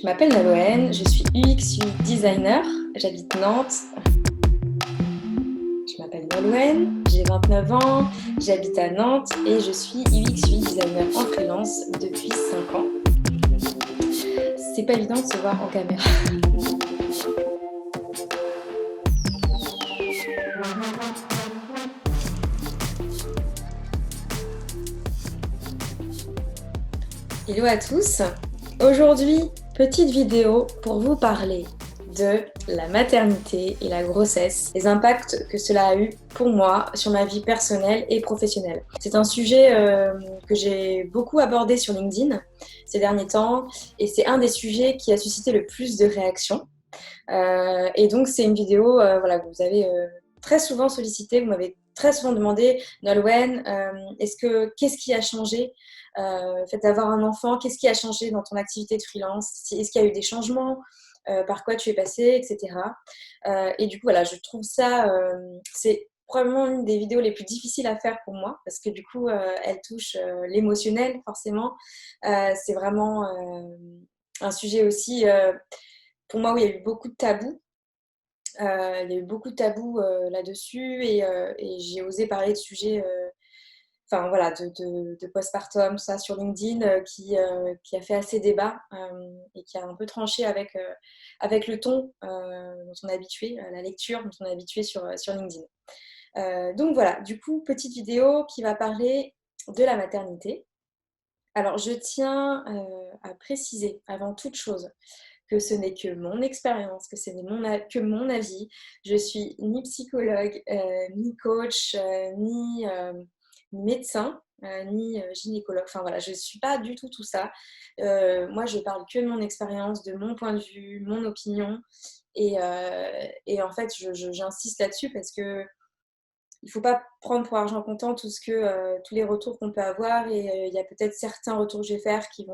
Je m'appelle Naloën, je suis UX UI designer, j'habite Nantes. Je m'appelle Naloën, j'ai 29 ans, j'habite à Nantes et je suis UX UI designer en freelance depuis 5 ans. C'est pas évident de se voir en caméra. Hello à tous. Aujourd'hui, petite vidéo pour vous parler de la maternité et la grossesse, les impacts que cela a eu pour moi sur ma vie personnelle et professionnelle. C'est un sujet que j'ai beaucoup abordé sur LinkedIn ces derniers temps et c'est un des sujets qui a suscité le plus de réactions. Et donc c'est une vidéo voilà, que vous avez très souvent sollicité, vous m'avez très souvent demandé, Nolwenn, qu'est-ce qui a changé le fait d'avoir un enfant, qu'est-ce qui a changé dans ton activité de freelance, est-ce qu'il y a eu des changements, par quoi tu es passée, etc. Et du coup, voilà, je trouve ça, c'est probablement une des vidéos les plus difficiles à faire pour moi, parce que du coup, elle touche l'émotionnel, forcément. C'est vraiment un sujet aussi, pour moi, où il y a eu beaucoup de tabous. Il y a eu beaucoup de tabous là-dessus et j'ai osé parler de sujets enfin voilà, de postpartum, tout ça sur LinkedIn, qui a fait assez débat et qui a un peu tranché avec le ton dont on est habitué, la lecture dont on est habitué sur LinkedIn. Donc voilà, du coup, petite vidéo qui va parler de la maternité. Alors, je tiens à préciser avant toute chose que ce n'est que mon expérience, que ce n'est que mon avis. Je suis ni psychologue, ni coach, ni médecin, ni gynécologue. Enfin voilà, je ne suis pas du tout ça. Moi, je parle que de mon expérience, de mon point de vue, mon opinion. Et en fait, j'insiste là-dessus parce que il ne faut pas prendre pour argent comptant tous les retours qu'on peut avoir. Et il y a peut-être certains retours que je vais faire qui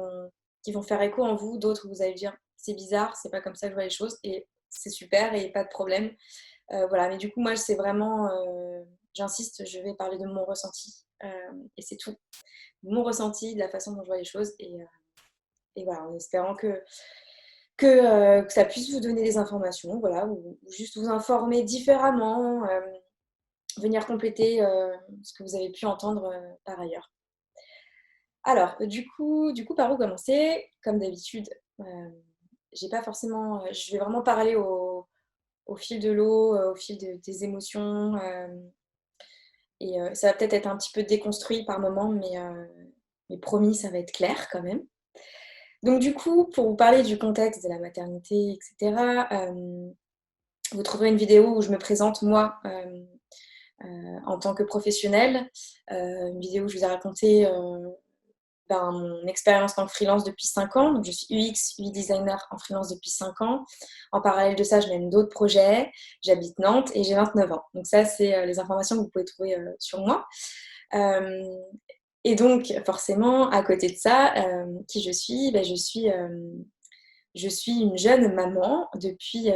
vont faire écho en vous, d'autres vous allez dire c'est bizarre, c'est pas comme ça que je vois les choses, et c'est super et pas de problème. Voilà, mais du coup, moi, c'est vraiment, j'insiste, je vais parler de mon ressenti et c'est tout. Mon ressenti, de la façon dont je vois les choses, et voilà, en espérant que ça puisse vous donner des informations, voilà, ou juste vous informer différemment, venir compléter ce que vous avez pu entendre par ailleurs. Alors, du coup, par où commencer? Comme d'habitude, j'ai pas forcément, je vais vraiment parler au fil de l'eau, au fil des émotions, et ça va peut-être être un petit peu déconstruit par moments, mais promis, ça va être clair quand même. Donc du coup, pour vous parler du contexte de la maternité, etc., vous trouverez une vidéo où je me présente moi en tant que professionnelle, une vidéo où je vous ai raconté mon expérience en tant que freelance depuis 5 ans. Donc, je suis UX, UI designer en freelance depuis 5 ans. En parallèle de ça, je mène d'autres projets. J'habite Nantes et j'ai 29 ans. Donc ça, c'est les informations que vous pouvez trouver sur moi. Euh, et donc, forcément, à côté de ça, qui je suis, je suis une jeune maman depuis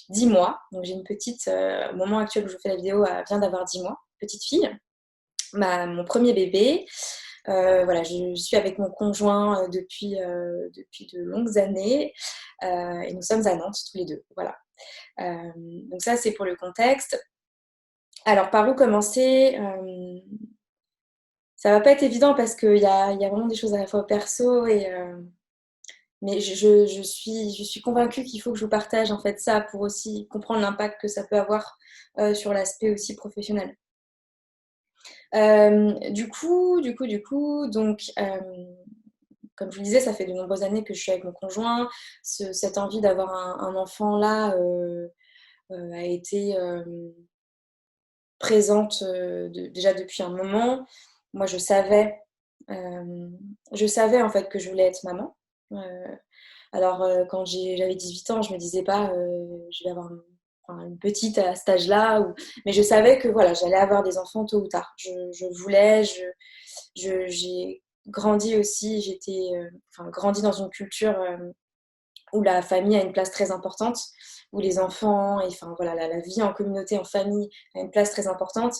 10 mois. Donc, j'ai une petite, au moment actuel où je fais la vidéo, elle vient d'avoir 10 mois, petite fille. Mon premier bébé. Voilà, je suis avec mon conjoint depuis de longues années et nous sommes à Nantes tous les deux. Voilà. Donc ça, c'est pour le contexte. Alors, par où commencer? Ça va pas être évident parce qu'il y a vraiment des choses à la fois perso mais je suis convaincue qu'il faut que je vous partage en fait ça pour aussi comprendre l'impact que ça peut avoir sur l'aspect aussi professionnel. Donc, comme je vous le disais, ça fait de nombreuses années que je suis avec mon conjoint. Cette envie d'avoir un enfant là a été présente déjà depuis un moment. Moi, je savais en fait que je voulais être maman. Euh, alors, quand j'avais 18 ans, je me disais pas je vais avoir une petite à cet âge-là, mais je savais que voilà, j'allais avoir des enfants tôt ou tard. Je voulais, j'ai grandi aussi, grandi dans une culture où la famille a une place très importante, où les enfants, et enfin voilà, la vie en communauté, en famille, a une place très importante,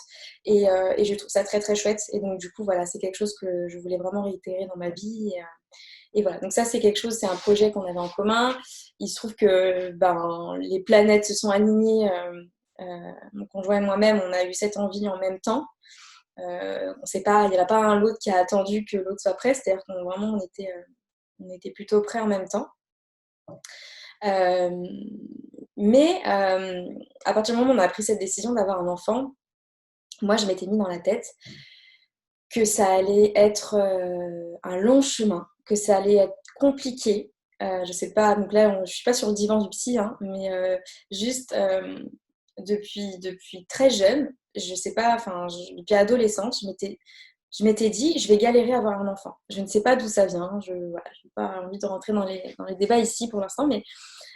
et je trouve ça très très chouette. Et donc du coup, voilà, c'est quelque chose que je voulais vraiment réitérer dans ma vie, Et voilà, donc ça c'est quelque chose, c'est un projet qu'on avait en commun. Il se trouve que les planètes se sont alignées. Mon conjoint et moi-même, on a eu cette envie en même temps. On sait pas, il n'y en a pas un l'autre qui a attendu que l'autre soit prêt, c'est-à-dire qu'on vraiment on était plutôt prêts en même temps. Euh, mais à partir du moment où on a pris cette décision d'avoir un enfant, moi je m'étais mis dans la tête que ça allait être un long chemin, que ça allait être compliqué. Je sais pas, donc là, je suis pas sur le divan du psy, hein, mais juste depuis très jeune, je sais pas, depuis adolescente, je m'étais dit, je vais galérer à avoir un enfant. Je ne sais pas d'où ça vient, voilà, je n'ai pas envie de rentrer dans les débats ici pour l'instant, mais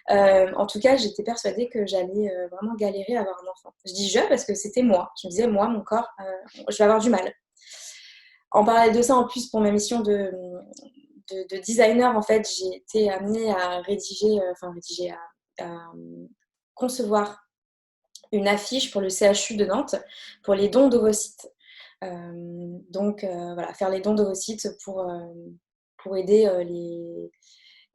en tout cas, j'étais persuadée que j'allais vraiment galérer à avoir un enfant. Je dis je parce que c'était moi. Je me disais, moi, mon corps, je vais avoir du mal. En parallèle de ça, en plus, pour ma mission de designer, en fait, j'ai été amenée à à concevoir une affiche pour le CHU de Nantes pour les dons d'ovocytes. Voilà, faire les dons d'ovocytes pour aider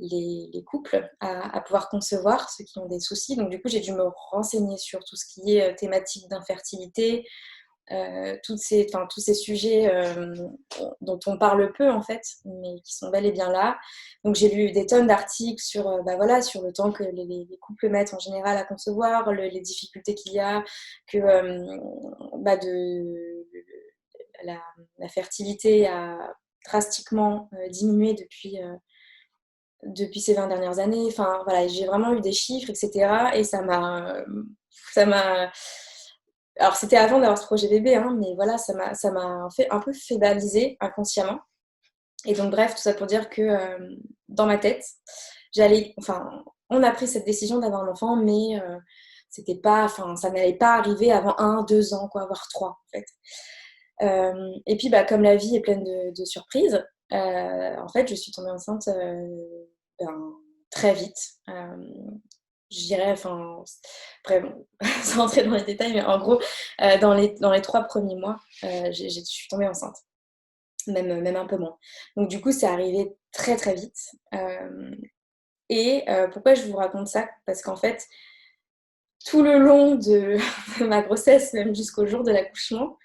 les couples à pouvoir concevoir, ceux qui ont des soucis. Donc du coup, j'ai dû me renseigner sur tout ce qui est thématique d'infertilité, tous ces sujets dont on parle peu en fait, mais qui sont bel et bien là. Donc j'ai lu des tonnes d'articles sur, sur le temps que les couples mettent en général à concevoir, les difficultés qu'il y a, que la fertilité a drastiquement diminué depuis ces 20 dernières années. Enfin voilà, j'ai vraiment eu des chiffres, etc. Et ça m'a alors, c'était avant d'avoir ce projet bébé, hein, mais voilà, ça m'a fait un peu fait baliser inconsciemment. Et donc, bref, tout ça pour dire que dans ma tête, on a pris cette décision d'avoir un enfant, mais c'était pas, ça n'allait pas arriver avant 1, 2 ans, quoi, voire 3, en fait. Et puis, comme la vie est pleine de surprises, en fait, je suis tombée enceinte très vite. Je dirais, après, bon, sans rentrer dans les détails, mais en gros, dans les 3 premiers mois, je suis tombée enceinte, même un peu moins. Donc, du coup, c'est arrivé très, très vite. Pourquoi je vous raconte ça? Parce qu'en fait, tout le long de ma grossesse, même jusqu'au jour de l'accouchement,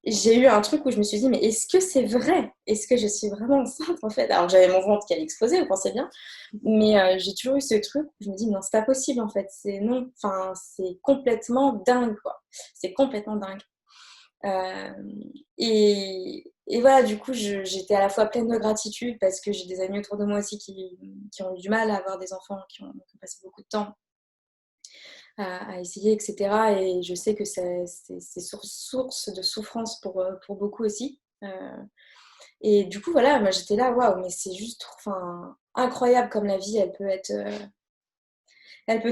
j'ai eu un truc où je me suis dit, mais est-ce que c'est vrai? Est-ce que je suis vraiment enceinte en fait? Alors j'avais mon ventre qui allait exploser, vous pensez bien, mais j'ai toujours eu ce truc où je me dis, non, c'est pas possible en fait, c'est non, c'est complètement dingue quoi, c'est complètement dingue. Euh, et voilà, du coup, j'étais à la fois pleine de gratitude parce que j'ai des amis autour de moi aussi qui ont eu du mal à avoir des enfants, qui ont passé beaucoup de temps à essayer, etc. Et je sais que c'est source de souffrance pour beaucoup aussi. Et du coup, voilà, moi j'étais là, waouh, mais c'est juste incroyable comme la vie, elle peut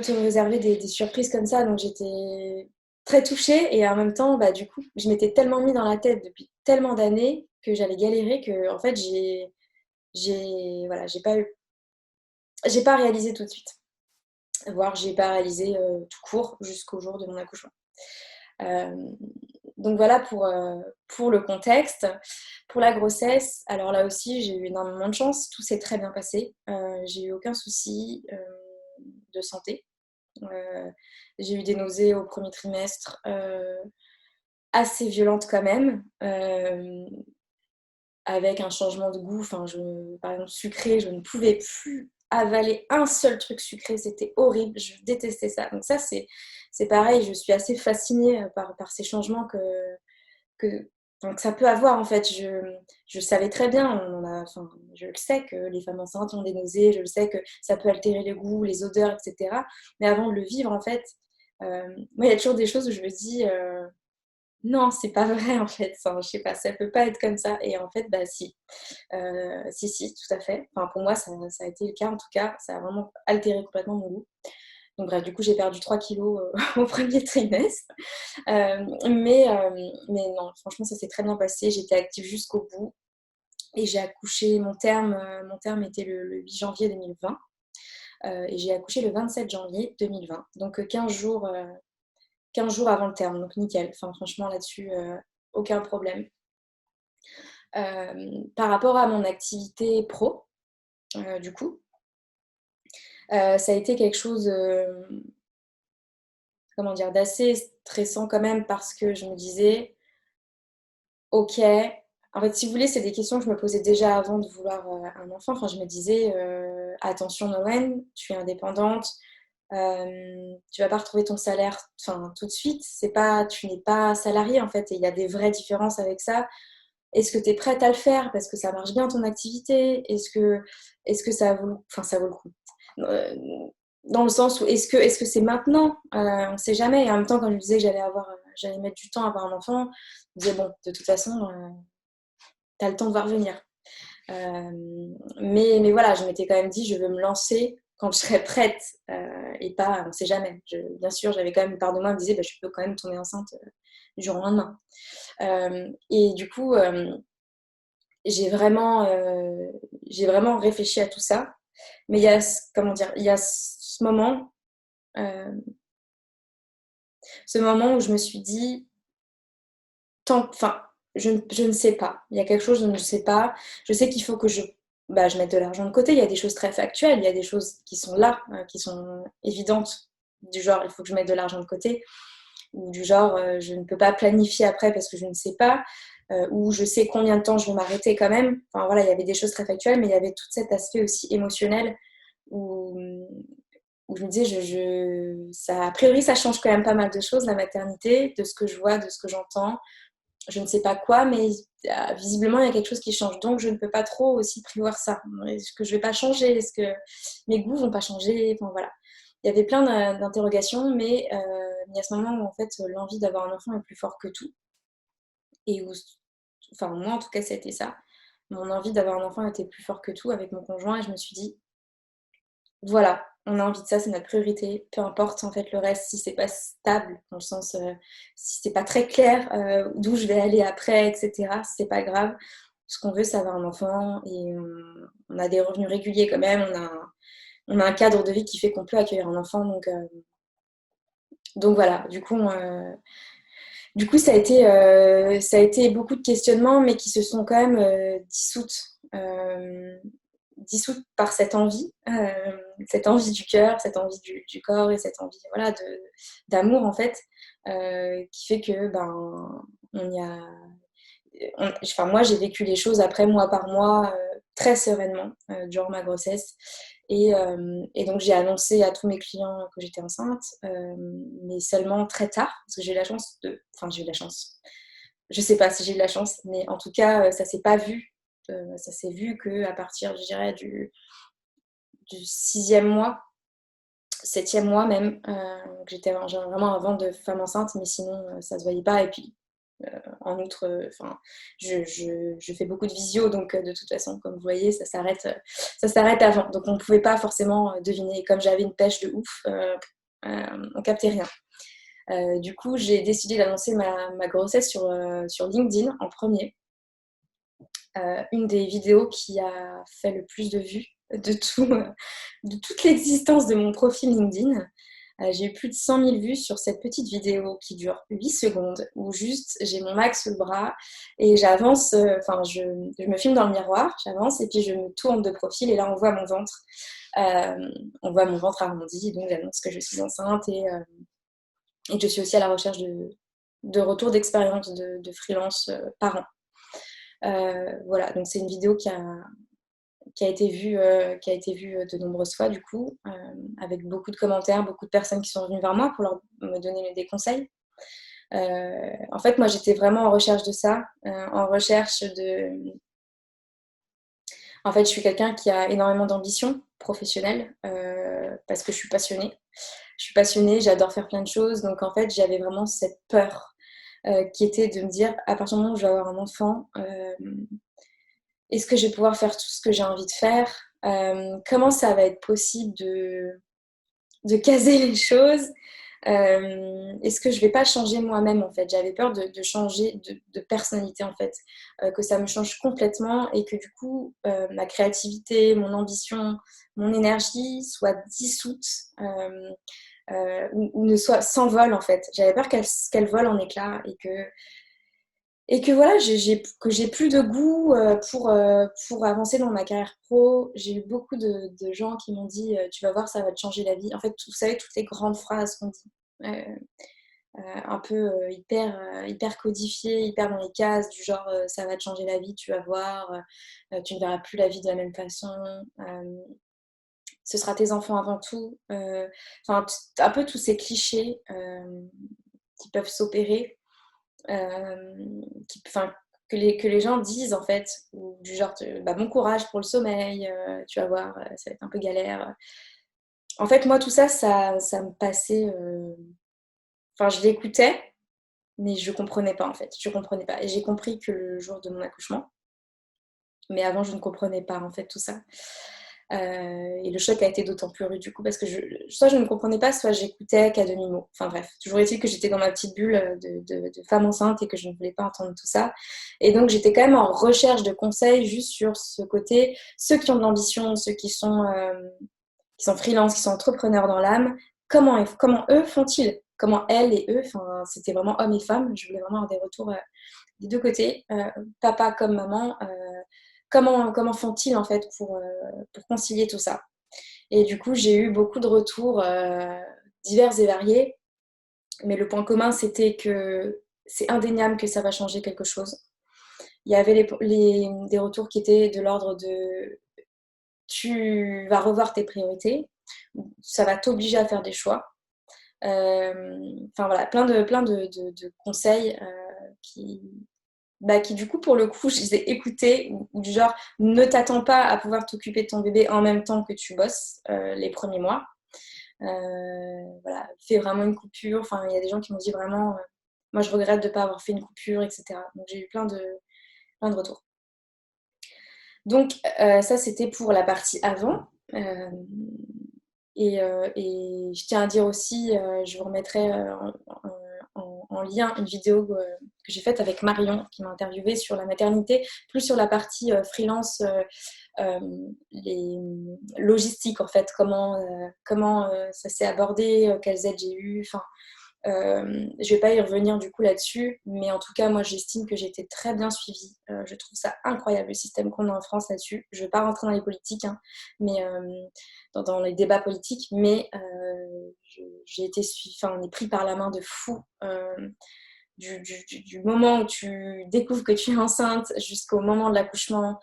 te réserver des surprises comme ça. Donc j'étais très touchée et en même temps, du coup, je m'étais tellement mis dans la tête depuis tellement d'années que j'allais galérer que en fait, voilà, j'ai pas réalisé tout de suite. Voire j'ai pas réalisé tout court jusqu'au jour de mon accouchement. Euh, donc voilà pour le contexte. Pour la grossesse, alors là aussi, j'ai eu énormément de chance. Tout s'est très bien passé. J'ai eu aucun souci de santé. J'ai eu des nausées au premier trimestre assez violentes quand même, avec un changement de goût. Par exemple, sucré, je ne pouvais plus avaler un seul truc sucré, c'était horrible, je détestais ça. Donc ça, c'est pareil, je suis assez fascinée par ces changements que, que ça peut avoir en fait. Je savais très bien, je le sais que les femmes enceintes ont des nausées, je le sais que ça peut altérer le goût, les odeurs, etc. Mais avant de le vivre, en fait, moi, il y a toujours des choses où je me dis non, c'est pas vrai en fait. Je sais pas, ça peut pas être comme ça. Et en fait, si. Si, tout à fait. Enfin, pour moi, ça a été le cas en tout cas. Ça a vraiment altéré complètement mon goût. Donc bref, du coup, j'ai perdu 3 kilos au premier trimestre. Mais non, franchement, ça s'est très bien passé. J'étais active jusqu'au bout. Et j'ai accouché, mon terme était le 8 janvier 2020. Et j'ai accouché le 27 janvier 2020. Donc 15 jours avant le terme. Donc nickel. Enfin, franchement, là-dessus, aucun problème. Par rapport à mon activité pro, du coup. Ça a été quelque chose, comment dire, d'assez stressant quand même parce que je me disais: «OK». En fait, si vous voulez, c'est des questions que je me posais déjà avant de vouloir, un enfant. Enfin, je me disais, «Attention Nolwenn, tu es indépendante, tu vas pas retrouver ton salaire, enfin, tout de suite. C'est pas tu n'es pas salariée, en fait, et il y a des vraies différences avec ça. Est-ce que tu es prête à le faire parce que ça marche bien ton activité? Est-ce que ça vaut le coup?» Heu, Dans le sens où est-ce que c'est maintenant? On ne sait jamais, et en même temps, quand je me disais que j'allais mettre du temps à avoir un enfant, je me disais: «Bon, de toute façon, tu as le temps de voir venir». Mais voilà, je m'étais quand même dit: «Je veux me lancer quand je serai prête», et pas on ne sait jamais. Bien sûr, j'avais quand même une part de moi qui me disait: «Bah, je peux quand même tomber enceinte, du jour au lendemain». Et du coup, j'ai vraiment, heu, j'ai vraiment réfléchi à tout ça. Mais il y a comment dire? Il y a heu, ce moment où je me suis dit: «Tant enfin, je ne sais pas. Il y a quelque chose, je ne sais pas. Je sais qu'il faut que je mette de l'argent de côté». Il y a des choses très factuelles, il y a des choses qui sont là, qui sont évidentes, du genre: «Il faut que je mette de l'argent de côté», ou du genre, «Je ne peux pas planifier après parce que je ne sais pas», ou «Je sais combien de temps je vais m'arrêter quand même». Enfin voilà, il y avait des choses très factuelles, mais il y avait tout cet aspect aussi émotionnel où, où je me disais: a priori, ça change quand même pas mal de choses, la maternité, de ce que je vois, de ce que j'entends. Je ne sais pas quoi, mais visiblement, il y a quelque chose qui change. Donc, je ne peux pas trop aussi prévoir ça. Est-ce que je vais pas changer? Est-ce que mes goûts vont pas changer? Enfin, voilà. Il y avait plein d'interrogations, mais il y a ce moment où, en fait, l'envie d'avoir un enfant est plus fort que tout. Et où, enfin, moi, en tout cas, c'était ça. Mon envie d'avoir un enfant était plus fort que tout avec mon conjoint, et je me suis dit: voilà, on a envie de ça, c'est notre priorité. Peu importe en fait le reste, si c'est pas stable, dans le sens, si c'est pas très clair, d'où je vais aller après, et cetera, c'est pas grave. Ce qu'on veut, c'est avoir un enfant, et on a des revenus réguliers quand même, on a un cadre de vie qui fait qu'on peut accueillir un enfant, donc voilà. Du coup, ça a été beaucoup de questionnements, mais qui se sont quand même, dissoutes par cette envie du cœur, cette envie du corps, et cette envie, voilà, d'amour en fait, qui fait que, ben, on y a enfin, moi, j'ai vécu les choses après, mois par mois, très sereinement, durant ma grossesse. Et donc j'ai annoncé à tous mes clients que j'étais enceinte, mais seulement très tard, parce que j'ai eu la chance. Je sais pas si j'ai eu de la chance, mais en tout cas, ça s'est pas vu. Ça s'est vu qu'à partir, je dirais, du 6e mois, 7e mois même, que j'avais vraiment un ventre de femme enceinte, mais sinon, ça se voyait pas. Et puis, en outre, enfin, je fais beaucoup de visio, donc de toute façon, comme vous voyez, ça s'arrête avant. Donc on ne pouvait pas forcément deviner. Et comme j'avais une pêche de ouf, on captait rien. Du coup, j'ai décidé d'annoncer ma grossesse sur LinkedIn en premier. Une des vidéos qui a fait le plus de vues de toute l'existence de mon profil LinkedIn. J'ai eu plus de 100 000 vues sur cette petite vidéo qui dure 8 secondes, où juste j'ai mon Max sous le bras et j'avance, enfin je me filme dans le miroir, j'avance et puis je me tourne de profil, et là on voit mon ventre. On voit mon ventre arrondi, donc j'annonce que je suis enceinte, et que je suis aussi à la recherche de retour d'expérience de freelance par an. Voilà, donc c'est une vidéo qui a été vue de nombreuses fois du coup, avec beaucoup de commentaires, beaucoup de personnes qui sont venues vers moi pour me donner des conseils. En fait, moi, j'étais vraiment en recherche de ça, en recherche de... En fait, je suis quelqu'un qui a énormément d'ambition professionnelle, parce que je suis passionnée. Je suis passionnée, j'adore faire plein de choses, donc en fait, j'avais vraiment cette peur, qui était de me dire, à partir du moment où je vais avoir un enfant, est-ce que je vais pouvoir faire tout ce que j'ai envie de faire? Comment ça va être possible de caser les choses? Est-ce que je vais pas changer moi-même en fait? J'avais peur de changer de personnalité en fait, que ça me change complètement et que du coup, ma créativité, mon ambition, mon énergie soit dissoute, ou s'envole en fait. J'avais peur qu'elle vole en éclats, Et que voilà, que j'ai plus de goût pour avancer dans ma carrière pro. J'ai eu beaucoup de gens qui m'ont dit tu vas voir, ça va te changer la vie. En fait, vous savez, toutes les grandes phrases qu'on dit, un peu hyper codifiées, hyper dans les cases, du genre ça va te changer la vie, tu vas voir, tu ne verras plus la vie de la même façon, ce sera tes enfants avant tout. Enfin, un peu tous ces clichés qui peuvent s'opérer. Enfin, que les gens disent en fait, ou du genre bah, bon courage pour le sommeil, tu vas voir, ça va être un peu galère. En fait, moi, tout ça, ça me passait. Enfin, je l'écoutais, mais je comprenais pas en fait. Je comprenais pas. Et j'ai compris que le jour de mon accouchement, mais avant, je ne comprenais pas en fait tout ça. Et le choc a été d'autant plus rude du coup parce que soit je ne comprenais pas, soit j'écoutais qu'à demi-mot. Enfin bref, toujours est-il que j'étais dans ma petite bulle de femme enceinte et que je ne voulais pas entendre tout ça. Et donc j'étais quand même en recherche de conseils juste sur ce côté, ceux qui ont de l'ambition, ceux qui sont freelance, qui sont entrepreneurs dans l'âme, comment eux font-ils? Comment elles et eux, enfin c'était vraiment hommes et femmes, je voulais vraiment avoir des retours des deux côtés, papa comme maman, comment font-ils en fait pour concilier tout ça? Et du coup, j'ai eu beaucoup de retours divers et variés, mais le point commun, c'était que c'est indéniable que ça va changer quelque chose. Il y avait des retours qui étaient de l'ordre de tu vas revoir tes priorités, ça va t'obliger à faire des choix. Enfin voilà, plein de conseils qui du coup pour le coup je les ai écoutés ou du genre ne t'attends pas à pouvoir t'occuper de ton bébé en même temps que tu bosses les premiers mois. Voilà, fais vraiment une coupure. Enfin, il y a des gens qui m'ont dit vraiment moi je regrette de ne pas avoir fait une coupure, etc. Donc j'ai eu plein de retours. Donc ça c'était pour la partie avant. Et je tiens à dire aussi, je vous remettrai en lien une vidéo que j'ai faite avec Marion qui m'a interviewée sur la maternité, plus sur la partie freelance, les logistiques en fait, comment ça s'est abordé, quelles aides j'ai eues. Enfin, je vais pas y revenir du coup là-dessus, mais en tout cas, moi j'estime que j'ai été très bien suivie. Je trouve ça incroyable le système qu'on a en France là-dessus. Je ne vais pas rentrer dans les politiques, hein, mais dans les débats politiques, mais j'ai été suivie, enfin, on est pris par la main de fou. Du moment où tu découvres que tu es enceinte jusqu'au moment de l'accouchement,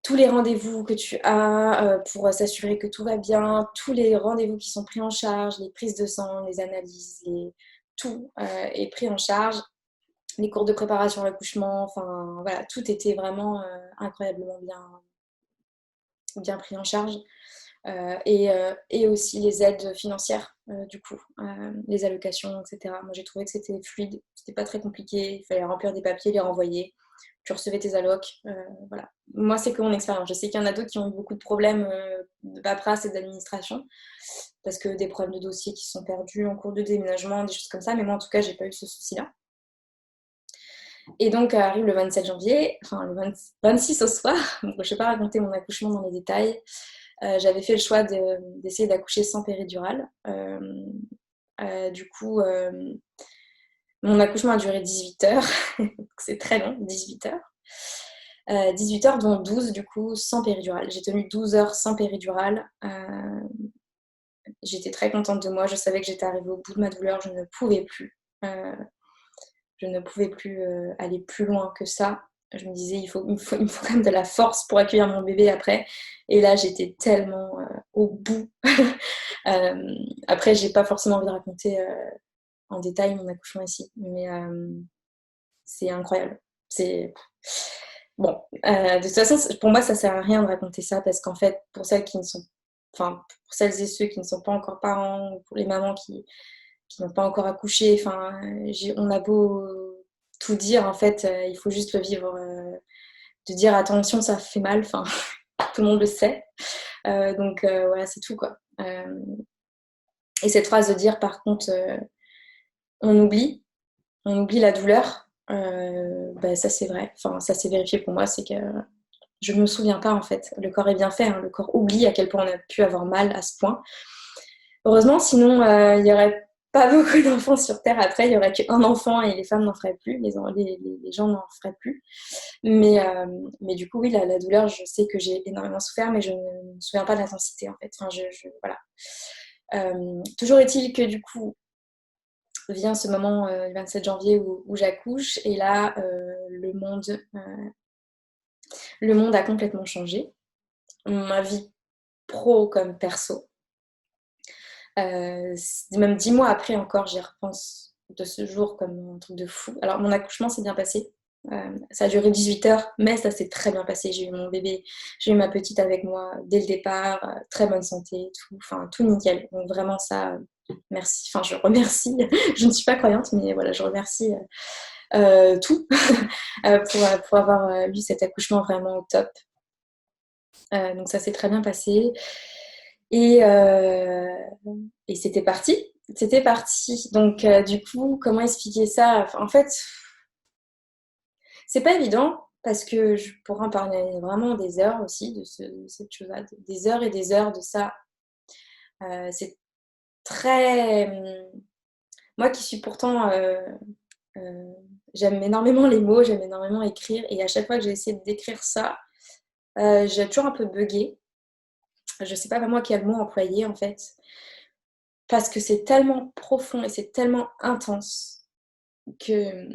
tous les rendez-vous que tu as pour s'assurer que tout va bien, tous les rendez-vous qui sont pris en charge, les prises de sang, les analyses, tout est pris en charge, les cours de préparation à l'accouchement, enfin voilà, tout était vraiment incroyablement bien pris en charge. Et aussi les aides financières, du coup, les allocations, etc. Moi, j'ai trouvé que c'était fluide, c'était pas très compliqué, il fallait remplir des papiers, les renvoyer, tu recevais tes allocs, voilà. Moi, c'est que mon expérience. Je sais qu'il y en a d'autres qui ont eu beaucoup de problèmes de paperasse et d'administration, parce que des problèmes de dossiers qui se sont perdus en cours de déménagement, des choses comme ça, mais moi, en tout cas, j'ai pas eu ce souci-là. Et donc, arrive le 27 janvier, enfin le 26 au soir, donc je ne vais pas raconter mon accouchement dans les détails. J'avais fait le choix d'essayer d'accoucher sans péridurale. Du coup, mon accouchement a duré 18 heures, c'est très long, 18 heures. 18 heures dont 12 du coup sans péridurale. J'ai tenu 12 heures sans péridurale. J'étais très contente de moi, je savais que j'étais arrivée au bout de ma douleur, je ne pouvais plus. Je ne pouvais plus aller plus loin que ça. Je me disais, il me faut quand même de la force pour accueillir mon bébé après. Et là, j'étais tellement au bout. Après, j'ai pas forcément envie de raconter en détail mon accouchement ici, mais c'est incroyable. C'est bon. De toute façon, pour moi, ça sert à rien de raconter ça parce qu'en fait, enfin, pour celles et ceux qui ne sont pas encore parents, ou pour les mamans qui n'ont pas encore accouché, enfin, on a beau tout dire, en fait, il faut juste le vivre. De dire attention, ça fait mal, enfin, tout le monde le sait. Donc voilà, c'est tout quoi. Et cette phrase de dire par contre, on oublie, on oublie la douleur, bah, ça c'est vrai, enfin ça s'est vérifié pour moi, c'est que je ne me souviens pas en fait. Le corps est bien fait, hein. Le corps oublie à quel point on a pu avoir mal à ce point. Heureusement, sinon il y aurait pas beaucoup d'enfants sur Terre. Après, il n'y aurait qu'un enfant et les femmes n'en feraient plus, les gens n'en feraient plus. Mais du coup, oui, la douleur, je sais que j'ai énormément souffert, mais je ne me souviens pas de l'intensité, en fait. Enfin, voilà. Toujours est-il que du coup, vient ce moment le 27 janvier où j'accouche, et là, le monde a complètement changé. Ma vie pro comme perso. Même 10 mois après encore, j'y repense de ce jour comme un truc de fou. Alors, mon accouchement s'est bien passé. Ça a duré 18 heures, mais ça s'est très bien passé. J'ai eu mon bébé, j'ai eu ma petite avec moi dès le départ, très bonne santé, tout nickel. Donc vraiment ça, merci. Enfin, je remercie. Je ne suis pas croyante, mais voilà, je remercie tout pour avoir eu cet accouchement vraiment au top. Donc ça s'est très bien passé. Et, euh, et c'était parti. C'était parti. Donc, du coup, comment expliquer ça? En fait, c'est pas évident parce que je pourrais en parler vraiment des heures aussi de cette chose-là, des heures et des heures de ça. C'est très. Moi qui suis pourtant. Euh, J'aime énormément les mots, j'aime énormément écrire. Et à chaque fois que j'ai essayé de décrire ça, j'ai toujours un peu buggé. Je sais pas vraiment quel mot employer en fait. Parce que c'est tellement profond et c'est tellement intense que.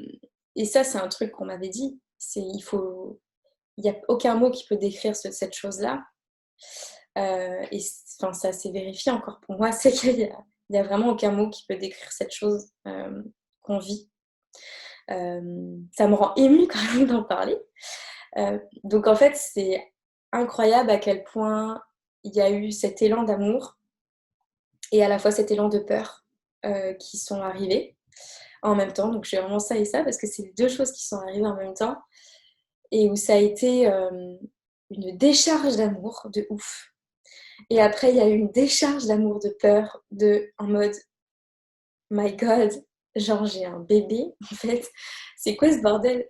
Et ça, c'est un truc qu'on m'avait dit. Il n'y a aucun mot qui peut décrire cette chose-là. Et enfin, ça s'est vérifié encore pour moi, c'est qu'il y a vraiment aucun mot qui peut décrire cette chose qu'on vit. Ça me rend émue quand même d'en parler. Donc en fait, c'est incroyable à quel point il y a eu cet élan d'amour et à la fois cet élan de peur qui sont arrivés en même temps. Donc j'ai vraiment ça et ça parce que c'est deux choses qui sont arrivées en même temps et où ça a été une décharge d'amour de ouf. Et après, il y a eu une décharge d'amour de peur en mode my god, genre j'ai un bébé en fait. C'est quoi ce bordel?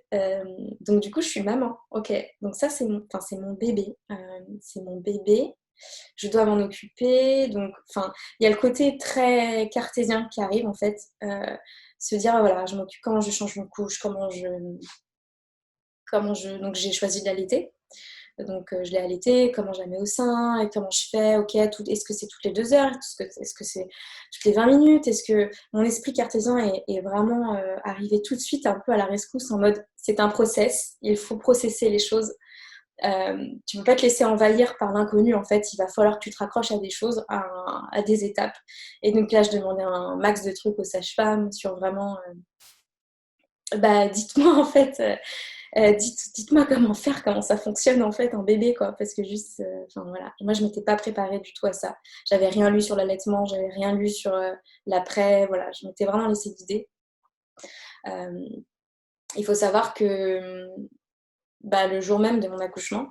Donc du coup, je suis maman. Ok, donc ça c'est mon bébé. C'est mon bébé. Je dois m'en occuper. Donc, enfin, il y a le côté très cartésien qui arrive en fait. Se dire, ah, voilà, je m'occupe comment je change une couche, donc j'ai choisi de l'allaiter. Donc je l'ai allaitée, comment je la mets au sein, et comment je fais, ok, est-ce que c'est toutes les 2 heures, est-ce que c'est toutes les 20 minutes, est-ce que mon esprit cartésien est vraiment arrivé tout de suite un peu à la rescousse en mode c'est un process, il faut processer les choses. Tu ne peux pas te laisser envahir par l'inconnu en fait, il va falloir que tu te raccroches à des choses, à des étapes. Et donc là je demandais un max de trucs aux sages-femmes sur vraiment bah dites-moi en fait dites-moi comment faire, comment ça fonctionne en fait un bébé quoi, parce que juste enfin voilà, moi je m'étais pas préparée du tout à ça, j'avais rien lu sur l'allaitement, j'avais rien lu sur l'après, voilà, je m'étais vraiment laissée guider. euh, il faut savoir que bah, le jour même de mon accouchement,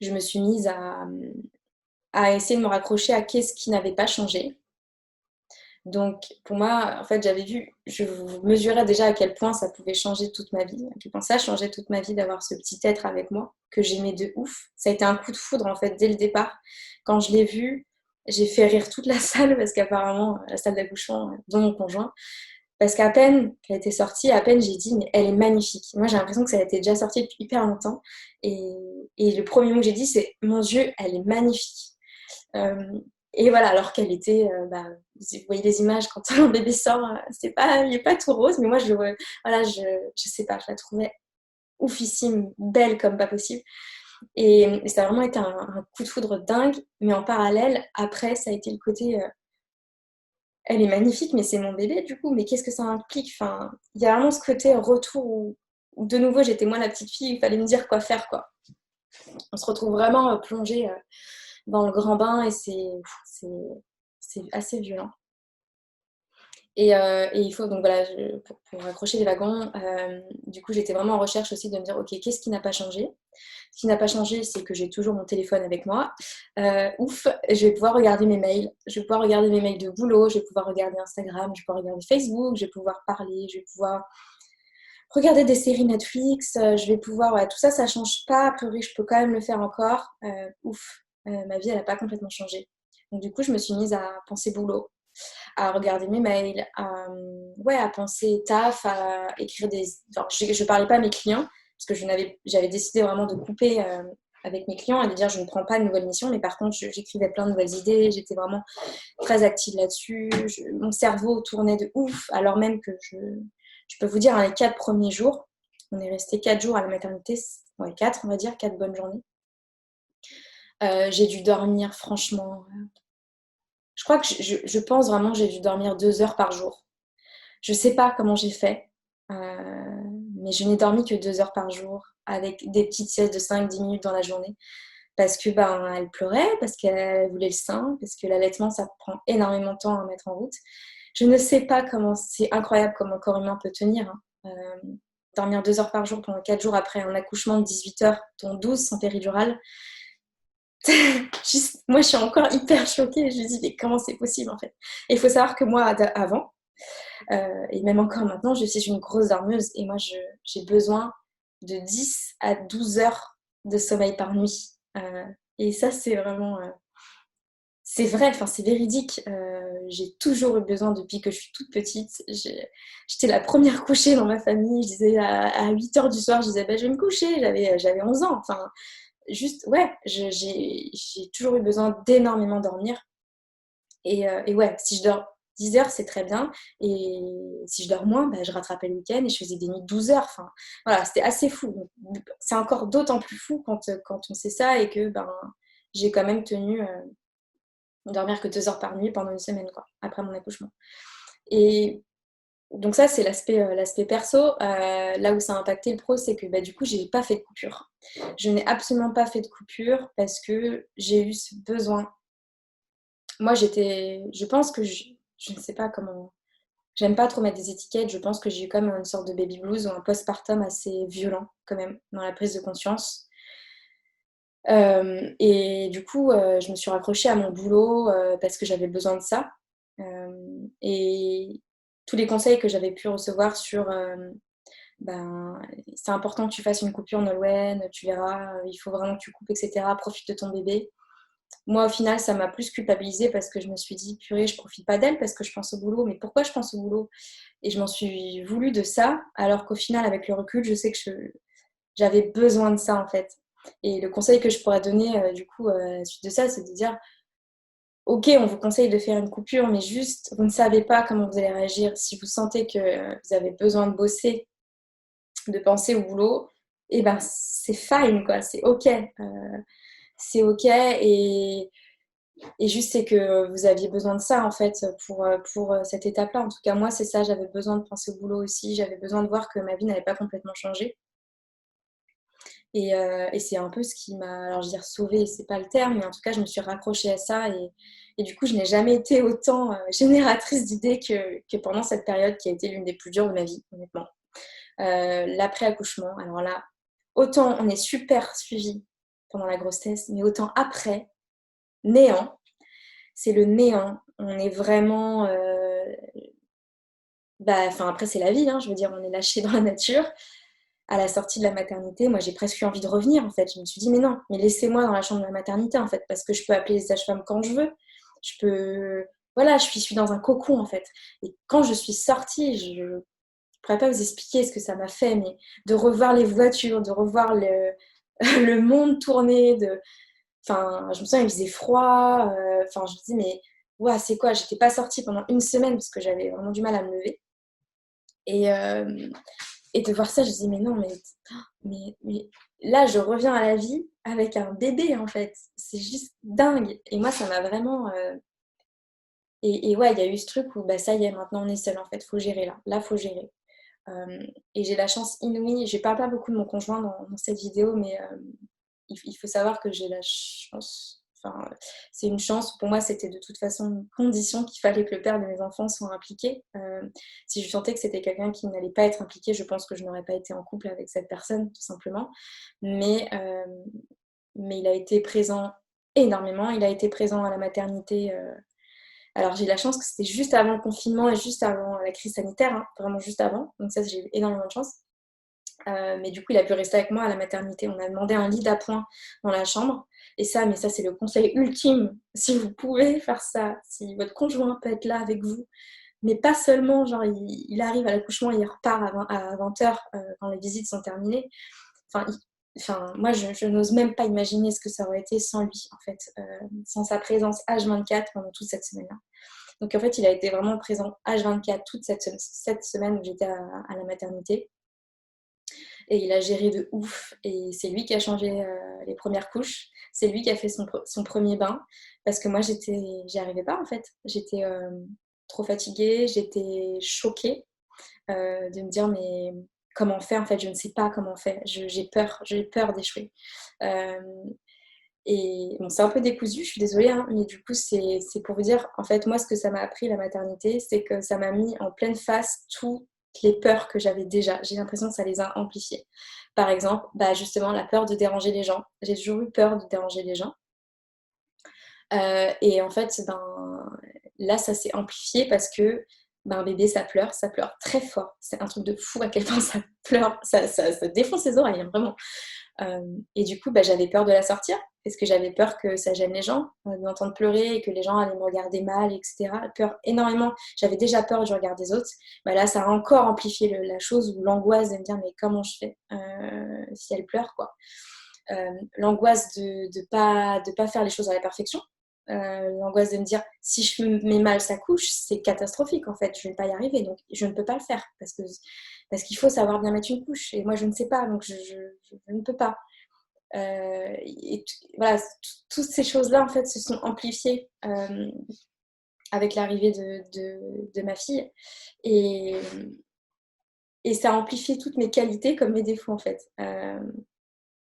je me suis mise à essayer de me raccrocher à qu'est-ce qui n'avait pas changé. Donc, pour moi, en fait, je mesurais déjà à quel point ça pouvait changer toute ma vie, à quel point ça changeait toute ma vie d'avoir ce petit être avec moi, que j'aimais de ouf. Ça a été un coup de foudre, en fait, dès le départ. Quand je l'ai vu, j'ai fait rire toute la salle, parce qu'apparemment, la salle d'accouchement, dont mon conjoint, parce qu'à peine qu'elle était sortie, à peine j'ai dit, mais elle est magnifique. Moi, j'ai l'impression que ça a été déjà sorti depuis hyper longtemps. Et, et le premier mot que j'ai dit, c'est, mon Dieu, elle est magnifique. Euh, et voilà, alors qu'elle était, vous voyez les images quand un bébé sort, il n'est pas tout rose, mais moi voilà, je sais pas, je la trouvais oufissime, belle comme pas possible. Et ça a vraiment été un coup de foudre dingue, mais en parallèle, après, ça a été le côté, elle est magnifique, mais c'est mon bébé du coup, mais qu'est-ce que ça implique? Enfin, il y a vraiment ce côté retour où de nouveau j'étais moi la petite fille, il fallait me dire quoi faire quoi. On se retrouve vraiment plongé dans le grand bain et c'est assez violent. Et il faut donc voilà, pour accrocher les wagons, du coup j'étais vraiment en recherche aussi de me dire ok, qu'est-ce qui n'a pas changé? Ce qui n'a pas changé, c'est que j'ai toujours mon téléphone avec moi. Ouf, je vais pouvoir regarder mes mails, je vais pouvoir regarder mes mails de boulot, je vais pouvoir regarder Instagram, je vais pouvoir regarder Facebook, je vais pouvoir parler, je vais pouvoir regarder des séries Netflix, je vais pouvoir, ouais, tout ça, ça change pas. A priori, je peux quand même le faire encore. Ouf, ma vie, elle n'a pas complètement changé. Donc du coup, je me suis mise à penser boulot, à regarder mes mails, ouais, à penser taf, à écrire des... Enfin, je parlais pas à mes clients, parce que j'avais décidé vraiment de couper avec mes clients et de dire je ne prends pas de nouvelles missions, mais par contre j'écrivais plein de nouvelles idées, j'étais vraiment très active là-dessus, mon cerveau tournait de ouf, alors même que je peux vous dire, hein, les 4 premiers jours, on est resté 4 jours à la maternité, ouais 4 on va dire, 4 bonnes journées. J'ai dû dormir franchement, je crois que je pense vraiment que j'ai dû dormir 2 heures par jour. Je sais pas comment j'ai fait, mais je n'ai dormi que 2 heures par jour, avec des petites siestes de 5-10 minutes dans la journée. Parce que ben, elle pleurait, parce qu'elle voulait le sein, parce que l'allaitement, ça prend énormément de temps à mettre en route. Je ne sais pas comment, c'est incroyable comment le corps humain peut tenir. Hein. Dormir 2 heures par jour pendant 4 jours après un accouchement de 18 heures, dont 12 sans péridurale. Moi, je suis encore hyper choquée. Je me dis, mais comment c'est possible en fait? Et il faut savoir que moi, avant, et même encore maintenant, je suis une grosse dormeuse et moi, j'ai besoin de 10 à 12 heures de sommeil par nuit. Et ça, c'est vraiment... c'est vrai, enfin, c'est véridique. J'ai toujours eu besoin depuis que je suis toute petite. J'étais la première couchée dans ma famille. Je disais à 8 heures du soir, je disais, bah, je vais me coucher. J'avais 11 ans. Enfin, juste, ouais, j'ai toujours eu besoin d'énormément dormir. Et ouais, si je dors 10 heures, c'est très bien. Et si je dors moins, bah, je rattrapais le week-end et je faisais des nuits de 12 heures. Enfin, voilà, c'était assez fou. C'est encore d'autant plus fou quand on sait ça et que ben, j'ai quand même tenu dormir que 2 heures par nuit pendant une semaine, quoi, après mon accouchement. Et donc ça, c'est l'aspect perso. Là où ça a impacté le pro, c'est que bah, du coup, j'ai pas fait de coupure. Je n'ai absolument pas fait de coupure parce que j'ai eu ce besoin. Moi, je pense que je ne sais pas comment... J'aime pas trop mettre des étiquettes. Je pense que j'ai eu comme une sorte de baby blues ou un postpartum assez violent quand même dans la prise de conscience. Et du coup, je me suis raccrochée à mon boulot parce que j'avais besoin de ça. Et tous les conseils que j'avais pu recevoir sur ben, c'est important que tu fasses une coupure Nolwenn, tu verras, il faut vraiment que tu coupes, etc. Profite de ton bébé. Moi, au final, ça m'a plus culpabilisée parce que je me suis dit, purée, je profite pas d'elle parce que je pense au boulot. Mais pourquoi je pense au boulot? Et je m'en suis voulu de ça, alors qu'au final, avec le recul, je sais que j'avais besoin de ça, en fait. Et le conseil que je pourrais donner, du coup, à la suite de ça, c'est de dire, ok, on vous conseille de faire une coupure, mais juste, vous ne savez pas comment vous allez réagir. Si vous sentez que vous avez besoin de bosser, de penser au boulot, et ben c'est fine, quoi, c'est ok. C'est ok et juste c'est que vous aviez besoin de ça en fait pour cette étape-là. En tout cas, moi, c'est ça, j'avais besoin de penser au boulot aussi, j'avais besoin de voir que ma vie n'avait pas complètement changé. Et c'est un peu ce qui m'a, alors je veux dire sauvée, c'est pas le terme, mais en tout cas, je me suis raccrochée à ça et du coup, je n'ai jamais été autant génératrice d'idées que pendant cette période qui a été l'une des plus dures de ma vie, honnêtement. L'après-accouchement, alors là, autant on est super suivi pendant la grossesse, mais autant après, néant, c'est le néant. On est vraiment... bah, enfin, après, c'est la vie, hein, je veux dire, on est lâché dans la nature. À la sortie de la maternité, moi, j'ai presque eu envie de revenir, en fait. Je me suis dit, mais non, mais laissez-moi dans la chambre de la maternité, en fait, parce que je peux appeler les sages-femmes quand je veux. Je peux... Voilà, je suis dans un cocon, en fait. Et quand je suis sortie, je ne pourrais pas vous expliquer ce que ça m'a fait, mais de revoir les voitures, de revoir le monde tourner, enfin, je me souviens, il faisait froid. Enfin, je me dis, mais ouais, c'est quoi? J'étais pas sortie pendant une semaine parce que j'avais vraiment du mal à me lever. Et, euh, et de voir ça, je me dis, mais non, mais là, je reviens à la vie avec un bébé, en fait. C'est juste dingue. Et moi, ça m'a vraiment... et ouais, il y a eu ce truc où, bah, ça y est, maintenant, on est seul, en fait. Faut gérer, là. Là, faut gérer. Et j'ai la chance inouïe. Je parle pas beaucoup de mon conjoint dans cette vidéo, mais il faut savoir que j'ai la chance. Enfin, c'est une chance. Pour moi, c'était de toute façon une condition qu'il fallait que le père de mes enfants soit impliqué. Si je sentais que c'était quelqu'un qui n'allait pas être impliqué, je pense que je n'aurais pas été en couple avec cette personne, tout simplement. Mais, euh, mais il a été présent énormément. Il a été présent à la maternité. Alors, j'ai eu la chance que c'était juste avant le confinement et juste avant la crise sanitaire, hein, vraiment juste avant. Donc ça, j'ai eu énormément de chance. Mais du coup, il a pu rester avec moi à la maternité. On a demandé un lit d'appoint dans la chambre. Et ça, mais ça, c'est le conseil ultime. Si vous pouvez faire ça, si votre conjoint peut être là avec vous, mais pas seulement, genre, il arrive à l'accouchement, il repart à 20h quand les visites sont terminées. Enfin, moi, je n'ose même pas imaginer ce que ça aurait été sans lui, en fait, sans sa présence H24 pendant toute cette semaine-là. Donc, en fait, il a été vraiment présent H24 toute cette semaine où j'étais à la maternité. Et il a géré de ouf. Et c'est lui qui a changé les premières couches. C'est lui qui a fait son premier bain. Parce que moi, j'y arrivais pas, en fait. J'étais trop fatiguée, j'étais choquée de me dire, mais comment faire? En fait, je ne sais pas comment faire. J'ai peur d'échouer. Euh, et bon, c'est un peu décousu, je suis désolée, hein, mais du coup, c'est pour vous dire, en fait, moi, ce que ça m'a appris, la maternité, c'est que ça m'a mis en pleine face toutes les peurs que j'avais déjà. J'ai l'impression que ça les a amplifiées. Par exemple, bah, justement, la peur de déranger les gens. J'ai toujours eu peur de déranger les gens. Et en fait, ben, là, ça s'est amplifié parce que ben, un bébé, ça pleure très fort. C'est un truc de fou à quel point ça pleure, ça défonce les oreilles, hein, vraiment. Et du coup, bah, j'avais peur de la sortir parce que j'avais peur que ça gêne les gens, de m'entendre pleurer et que les gens allaient me regarder mal, etc. Peur énormément. J'avais déjà peur du regard des autres. Bah, là, ça a encore amplifié la chose ou l'angoisse de me dire mais comment je fais si elle pleure, quoi. L'angoisse de pas faire les choses à la perfection. L'angoisse de me dire si je me mets mal sa couche, c'est catastrophique en fait, je ne vais pas y arriver, donc je ne peux pas le faire parce qu'il faut savoir bien mettre une couche et moi je ne sais pas, donc je ne peux pas. Voilà, toutes ces choses-là en fait se sont amplifiées avec l'arrivée de ma fille et, et ça a amplifié toutes mes qualités comme mes défauts en fait.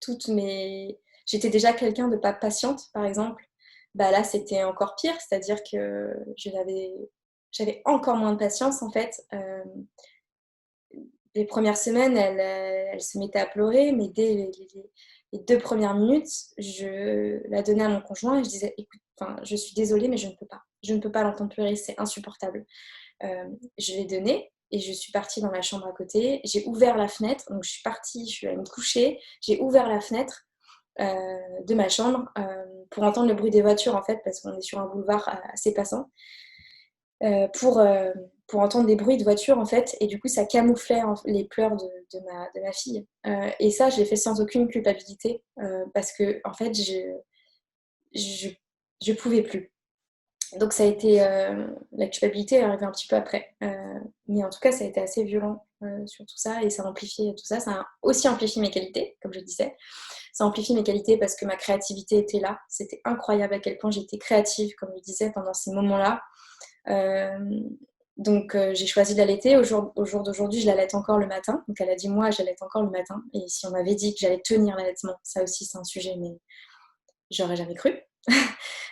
Toutes mes... J'étais déjà quelqu'un de pas patiente, par exemple. Bah là, c'était encore pire, c'est-à-dire que j'avais encore moins de patience, en fait. Les premières semaines, elle se mettait à pleurer, mais dès les 2 premières minutes, je la donnais à mon conjoint et je disais, écoute, je suis désolée, mais je ne peux pas. Je ne peux pas l'entendre pleurer, c'est insupportable. Je l'ai donné et je suis partie dans la chambre à côté. J'ai ouvert la fenêtre, donc je suis partie, je suis allée me coucher. J'ai ouvert la fenêtre de ma chambre pour entendre le bruit des voitures en fait parce qu'on est sur un boulevard assez passant euh, pour, euh, pour entendre des bruits de voitures en fait et du coup ça camouflait les pleurs de ma fille et ça je l'ai fait sans aucune culpabilité parce que en fait je, je pouvais plus donc ça a été la culpabilité est arrivée un petit peu après mais en tout cas ça a été assez violent sur tout ça et ça a amplifié tout ça a aussi amplifié mes qualités comme je disais. Ça amplifie mes qualités parce que ma créativité était là. C'était incroyable à quel point j'étais créative, comme je disais, pendant ces moments-là. Euh, donc j'ai choisi de l'allaiter. Au jour d'aujourd'hui, je l'allaite encore le matin. Donc elle a dit moi, j'allaite encore le matin. Et si on m'avait dit que j'allais tenir l'allaitement, ça aussi c'est un sujet, mais j'aurais jamais cru.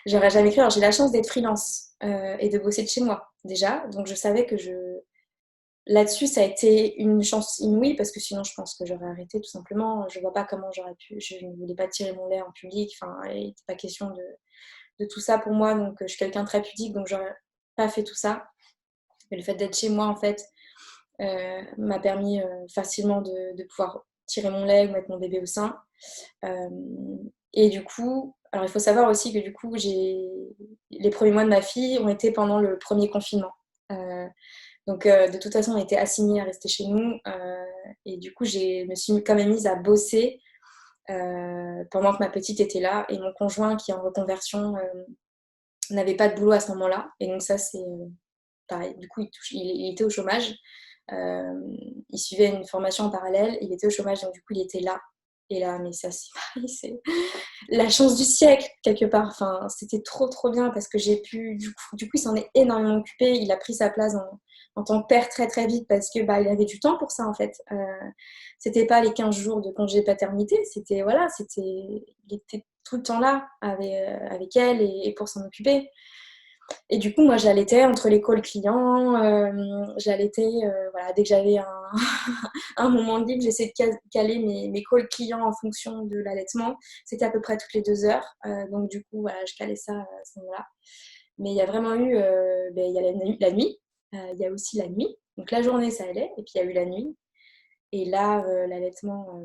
J'aurais jamais cru. Alors j'ai la chance d'être freelance et de bosser de chez moi déjà. Donc je savais que là-dessus, ça a été une chance inouïe parce que sinon, je pense que j'aurais arrêté tout simplement. Je vois pas comment j'aurais pu. Je ne voulais pas tirer mon lait en public. Enfin, il n'était pas question de tout ça pour moi. Donc, je suis quelqu'un de très pudique, donc j'aurais pas fait tout ça. Mais le fait d'être chez moi, en fait, m'a permis facilement de pouvoir tirer mon lait ou mettre mon bébé au sein. Euh, et du coup, alors il faut savoir aussi que du coup, les premiers mois de ma fille ont été pendant le premier confinement. Euh, donc, de toute façon, on était assignés à rester chez nous. Et du coup, je me suis quand même mise à bosser pendant que ma petite était là. Et mon conjoint, qui est en reconversion, n'avait pas de boulot à ce moment-là. Et donc, ça, c'est pareil. Du coup, il était au chômage. Euh, il suivait une formation en parallèle. Il était au chômage, donc du coup, il était là. Et là, mais ça, c'est pareil, c'est la chance du siècle, quelque part. Enfin, c'était trop, trop bien parce que j'ai pu. Du coup, il s'en est énormément occupé. Il a pris sa place en tant que père très, très vite parce que bah, il avait du temps pour ça, en fait. C'était pas les 15 jours de congé paternité. C'était, voilà, il était tout le temps là avec elle et pour s'en occuper. Et du coup, moi, j'allaitais entre les calls clients, j'allaitais, voilà, dès que j'avais un moment libre, j'essayais de caler mes calls clients en fonction de l'allaitement. C'était à peu près toutes les 2 heures. Donc, du coup, voilà, je calais ça à ce moment-là. Mais il y a vraiment eu, il y a la nuit, il y a aussi la nuit. Donc, la journée, ça allait, et puis il y a eu la nuit. Et là, l'allaitement,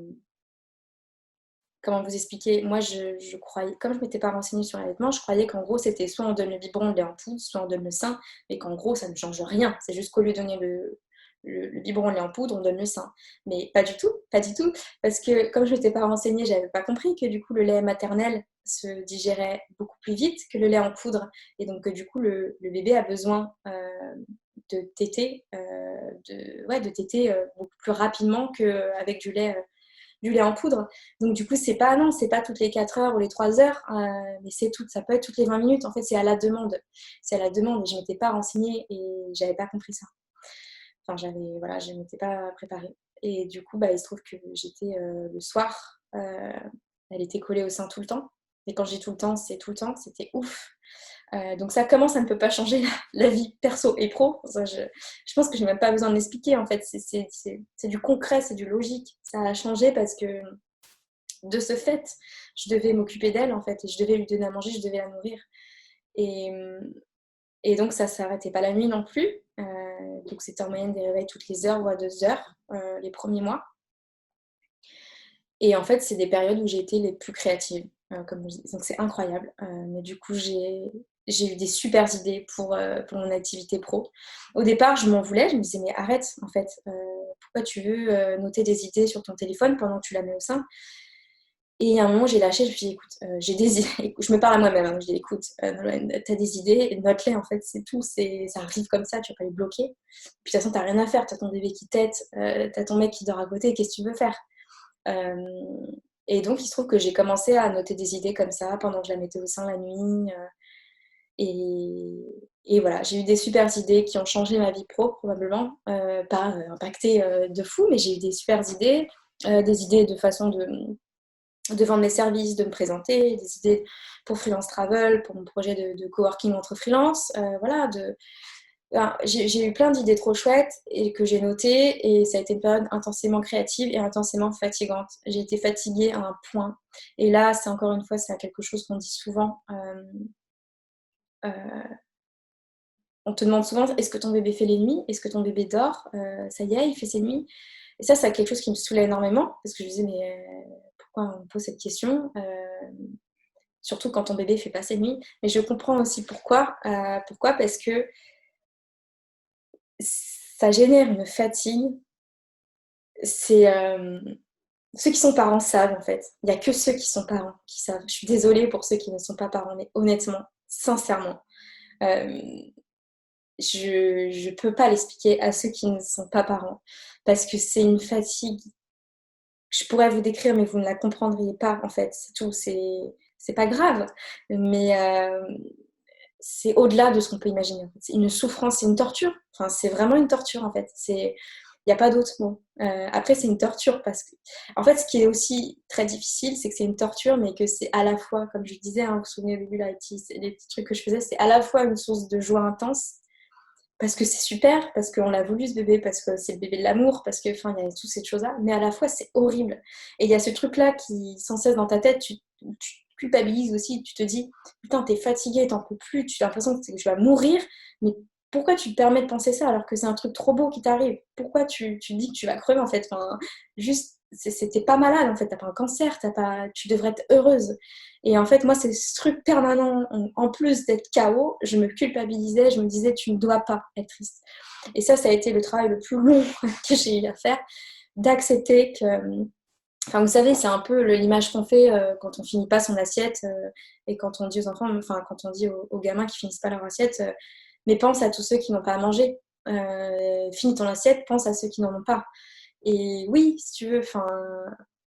comment vous expliquer? Moi, je croyais, comme je m'étais pas renseignée sur l'allaitement, je croyais qu'en gros, c'était soit on donne le biberon, le lait en poudre, soit on donne le sein, mais qu'en gros, ça ne change rien. C'est juste qu'au lieu de donner le biberon, le lait en poudre, on donne le sein. Mais pas du tout, pas du tout. Parce que comme je m'étais pas renseignée, j'avais pas compris que du coup, le lait maternel se digérait beaucoup plus vite que le lait en poudre. Et donc, du coup, le bébé a besoin de téter, ouais, de téter beaucoup plus rapidement qu'avec du lait en poudre. Donc du coup, c'est pas non, c'est pas toutes les 4 heures ou les 3 heures, mais c'est tout, ça peut être toutes les 20 minutes. En fait, c'est à la demande. C'est à la demande. Et je m'étais pas renseignée et j'avais pas compris ça. Enfin, voilà, je m'étais pas préparée. Et du coup, bah, il se trouve que j'étais le soir, elle était collée au sein tout le temps. Et quand je dis tout le temps, c'est tout le temps, c'était ouf. Donc ça, comment ça ne peut pas changer la vie perso et pro? Ça, je pense que j'ai même pas besoin de l'expliquer en fait. C'est du concret, c'est du logique. Ça a changé parce que de ce fait, je devais m'occuper d'elle en fait et je devais lui donner à manger, je devais la nourrir. Et, et donc ça s'arrêtait pas la nuit non plus. Donc c'était en moyenne des réveils toutes les heures ou à 2 heures les premiers mois. Et en fait, c'est des périodes où j'ai été les plus créatives, comme je dis. Donc c'est incroyable. Mais du coup, j'ai eu des super idées pour mon activité pro. Au départ, je m'en voulais. Je me disais, mais arrête, en fait. Pourquoi tu veux noter des idées sur ton téléphone pendant que tu la mets au sein? Et à un moment, j'ai lâché. Je me suis dit, écoute, j'ai des idées. Je me parle à moi-même. Hein, je dis, écoute, t'as des idées, note-les, en fait. C'est tout. Ça arrive comme ça. Tu vas pas les bloquer. Puis de toute façon, t'as rien à faire. T'as ton bébé qui tète. T'as ton mec qui dort à côté. Qu'est-ce que tu veux faire? Euh, et donc, il se trouve que j'ai commencé à noter des idées comme ça pendant que je la mettais au sein la nuit. Et, et voilà, j'ai eu des super idées qui ont changé ma vie pro, probablement. Pas impacté de fou, mais j'ai eu des super idées. Des idées de façon de vendre mes services, de me présenter, des idées pour Freelance Travel, pour mon projet de coworking entre freelance. Voilà, j'ai eu plein d'idées trop chouettes et que j'ai notées et ça a été une période intensément créative et intensément fatigante. J'ai été fatiguée à un point. Et là, c'est encore une fois, c'est quelque chose qu'on dit souvent. Euh, on te demande souvent, est-ce que ton bébé fait les nuits? Est-ce que ton bébé dort? Ça y est, il fait ses nuits. Et ça, c'est quelque chose qui me saoulait énormément parce que je me disais, mais pourquoi on me pose cette question? Surtout quand ton bébé fait pas ses nuits. Mais je comprends aussi pourquoi. Pourquoi? Parce que ça génère une fatigue. C'est ceux qui sont parents savent en fait. Il n'y a que ceux qui sont parents qui savent. Je suis désolée pour ceux qui ne sont pas parents, mais honnêtement, sincèrement, euh, je peux pas l'expliquer à ceux qui ne sont pas parents parce que c'est une fatigue. Je pourrais vous décrire, mais vous ne la comprendriez pas en fait. C'est tout. C'est pas grave, mais c'est au-delà de ce qu'on peut imaginer. En fait. C'est une souffrance, c'est une torture. Enfin, c'est vraiment une torture en fait. Il n'y a pas d'autre mot. Après, c'est une torture parce que, en fait, ce qui est aussi très difficile, c'est que c'est une torture, mais que c'est à la fois, comme je disais, hein, vous vous souvenez au début, là, les petits trucs que je faisais, c'est à la fois une source de joie intense, parce que c'est super, parce qu'on l'a voulu ce bébé, parce que c'est le bébé de l'amour, parce que, enfin, il y a toutes ces choses-là, mais à la fois, c'est horrible. Et il y a ce truc-là qui, sans cesse dans ta tête, tu culpabilises aussi, tu te dis, putain, t'es fatigué, t'en peux plus, tu as l'impression que tu vas mourir, mais pourquoi tu te permets de penser ça alors que c'est un truc trop beau qui t'arrive? Pourquoi tu dis que tu vas crever en fait? Enfin, juste, t'es pas malade en fait, t'as pas un cancer, tu devrais être heureuse. Et en fait, moi, c'est ce truc permanent, en plus d'être KO, je me culpabilisais, je me disais, tu ne dois pas être triste. Et ça a été le travail le plus long que j'ai eu à faire, d'accepter que enfin, vous savez, c'est un peu l'image qu'on fait quand on finit pas son assiette et quand on dit aux enfants, enfin quand on dit aux gamins qui finissent pas leur assiette, mais pense à tous ceux qui n'ont pas à manger. Finis ton assiette, pense à ceux qui n'en ont pas. Et oui, si tu veux, enfin,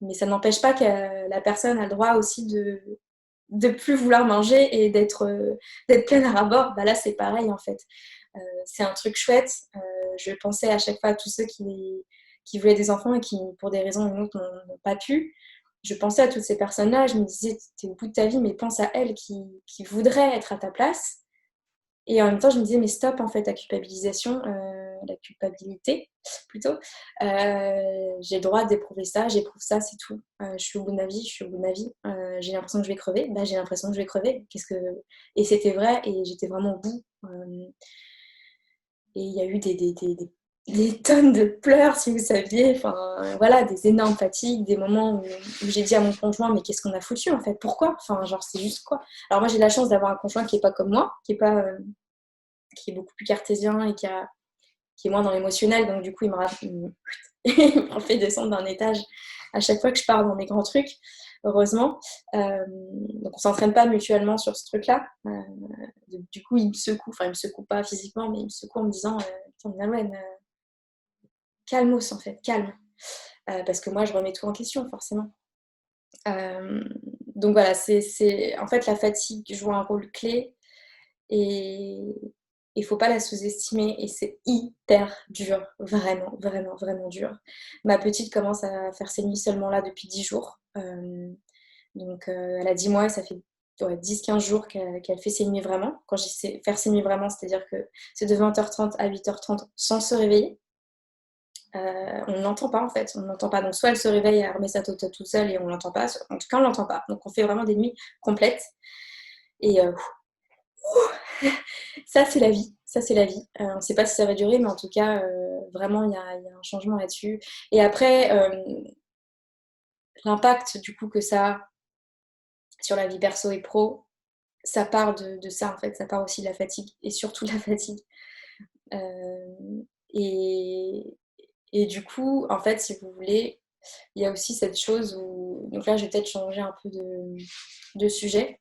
mais ça n'empêche pas que la personne a le droit aussi de plus vouloir manger et d'être pleine à ras-bord. Bah là, c'est pareil en fait. C'est un truc chouette. Je pensais à chaque fois à tous ceux qui voulaient des enfants et qui, pour des raisons ou une autre, n'ont pas pu. Je pensais à toutes ces personnes-là, je me disais, t'es au bout de ta vie, mais pense à elles qui voudraient être à ta place. Et en même temps, je me disais, mais stop, en fait, la culpabilité, plutôt. J'ai le droit d'éprouver ça, j'éprouve ça, c'est tout. Je suis au bout de ma vie, je suis au bout de ma vie. J'ai l'impression que je vais crever, bah, j'ai l'impression que je vais crever. Et c'était vrai, et j'étais vraiment au bout. Et il y a eu des tonnes de pleurs, si vous saviez. Enfin, voilà, des énormes fatigues, des moments où j'ai dit à mon conjoint, mais qu'est-ce qu'on a foutu en fait? Pourquoi? Enfin, genre, c'est juste quoi? Alors moi, j'ai la chance d'avoir un conjoint qui est pas comme moi, qui est beaucoup plus cartésien et qui est moins dans l'émotionnel. Donc du coup, il me fait descendre d'un étage à chaque fois que je pars dans mes grands trucs, heureusement. Donc on s'entraîne pas mutuellement sur ce truc-là. Du coup, il me secoue, enfin il me secoue pas physiquement, mais il me secoue en me disant Nolwenn, calmos en fait, calme. Parce que moi, je remets tout en question, forcément. Euh, donc voilà, en fait, la fatigue joue un rôle clé et il faut pas la sous-estimer et c'est hyper dur, vraiment, vraiment, vraiment dur. Ma petite commence à faire ses nuits seulement là depuis 10 jours. Donc elle a 10 mois et ça fait 10-15 jours qu'elle fait ses nuits vraiment. Quand je dis faire ses nuits vraiment, c'est-à-dire que c'est de 20h30 à 8h30 sans se réveiller. On ne l'entend pas en fait, on ne l'entend pas. Donc soit elle se réveille, elle remet sa tota toute seule et on ne l'entend pas, en tout cas on ne l'entend pas. Donc on fait vraiment des nuits complètes. Et ça c'est la vie, ça c'est la vie. On ne sait pas si ça va durer, mais en tout cas vraiment il y a un changement là-dessus. Et après, l'impact du coup que ça a sur la vie perso et pro, ça part de ça en fait, ça part aussi de la fatigue et surtout de la fatigue. Euh, et, et du coup, en fait, si vous voulez, il y a aussi cette chose où... Donc là, je vais peut-être changer un peu de sujet.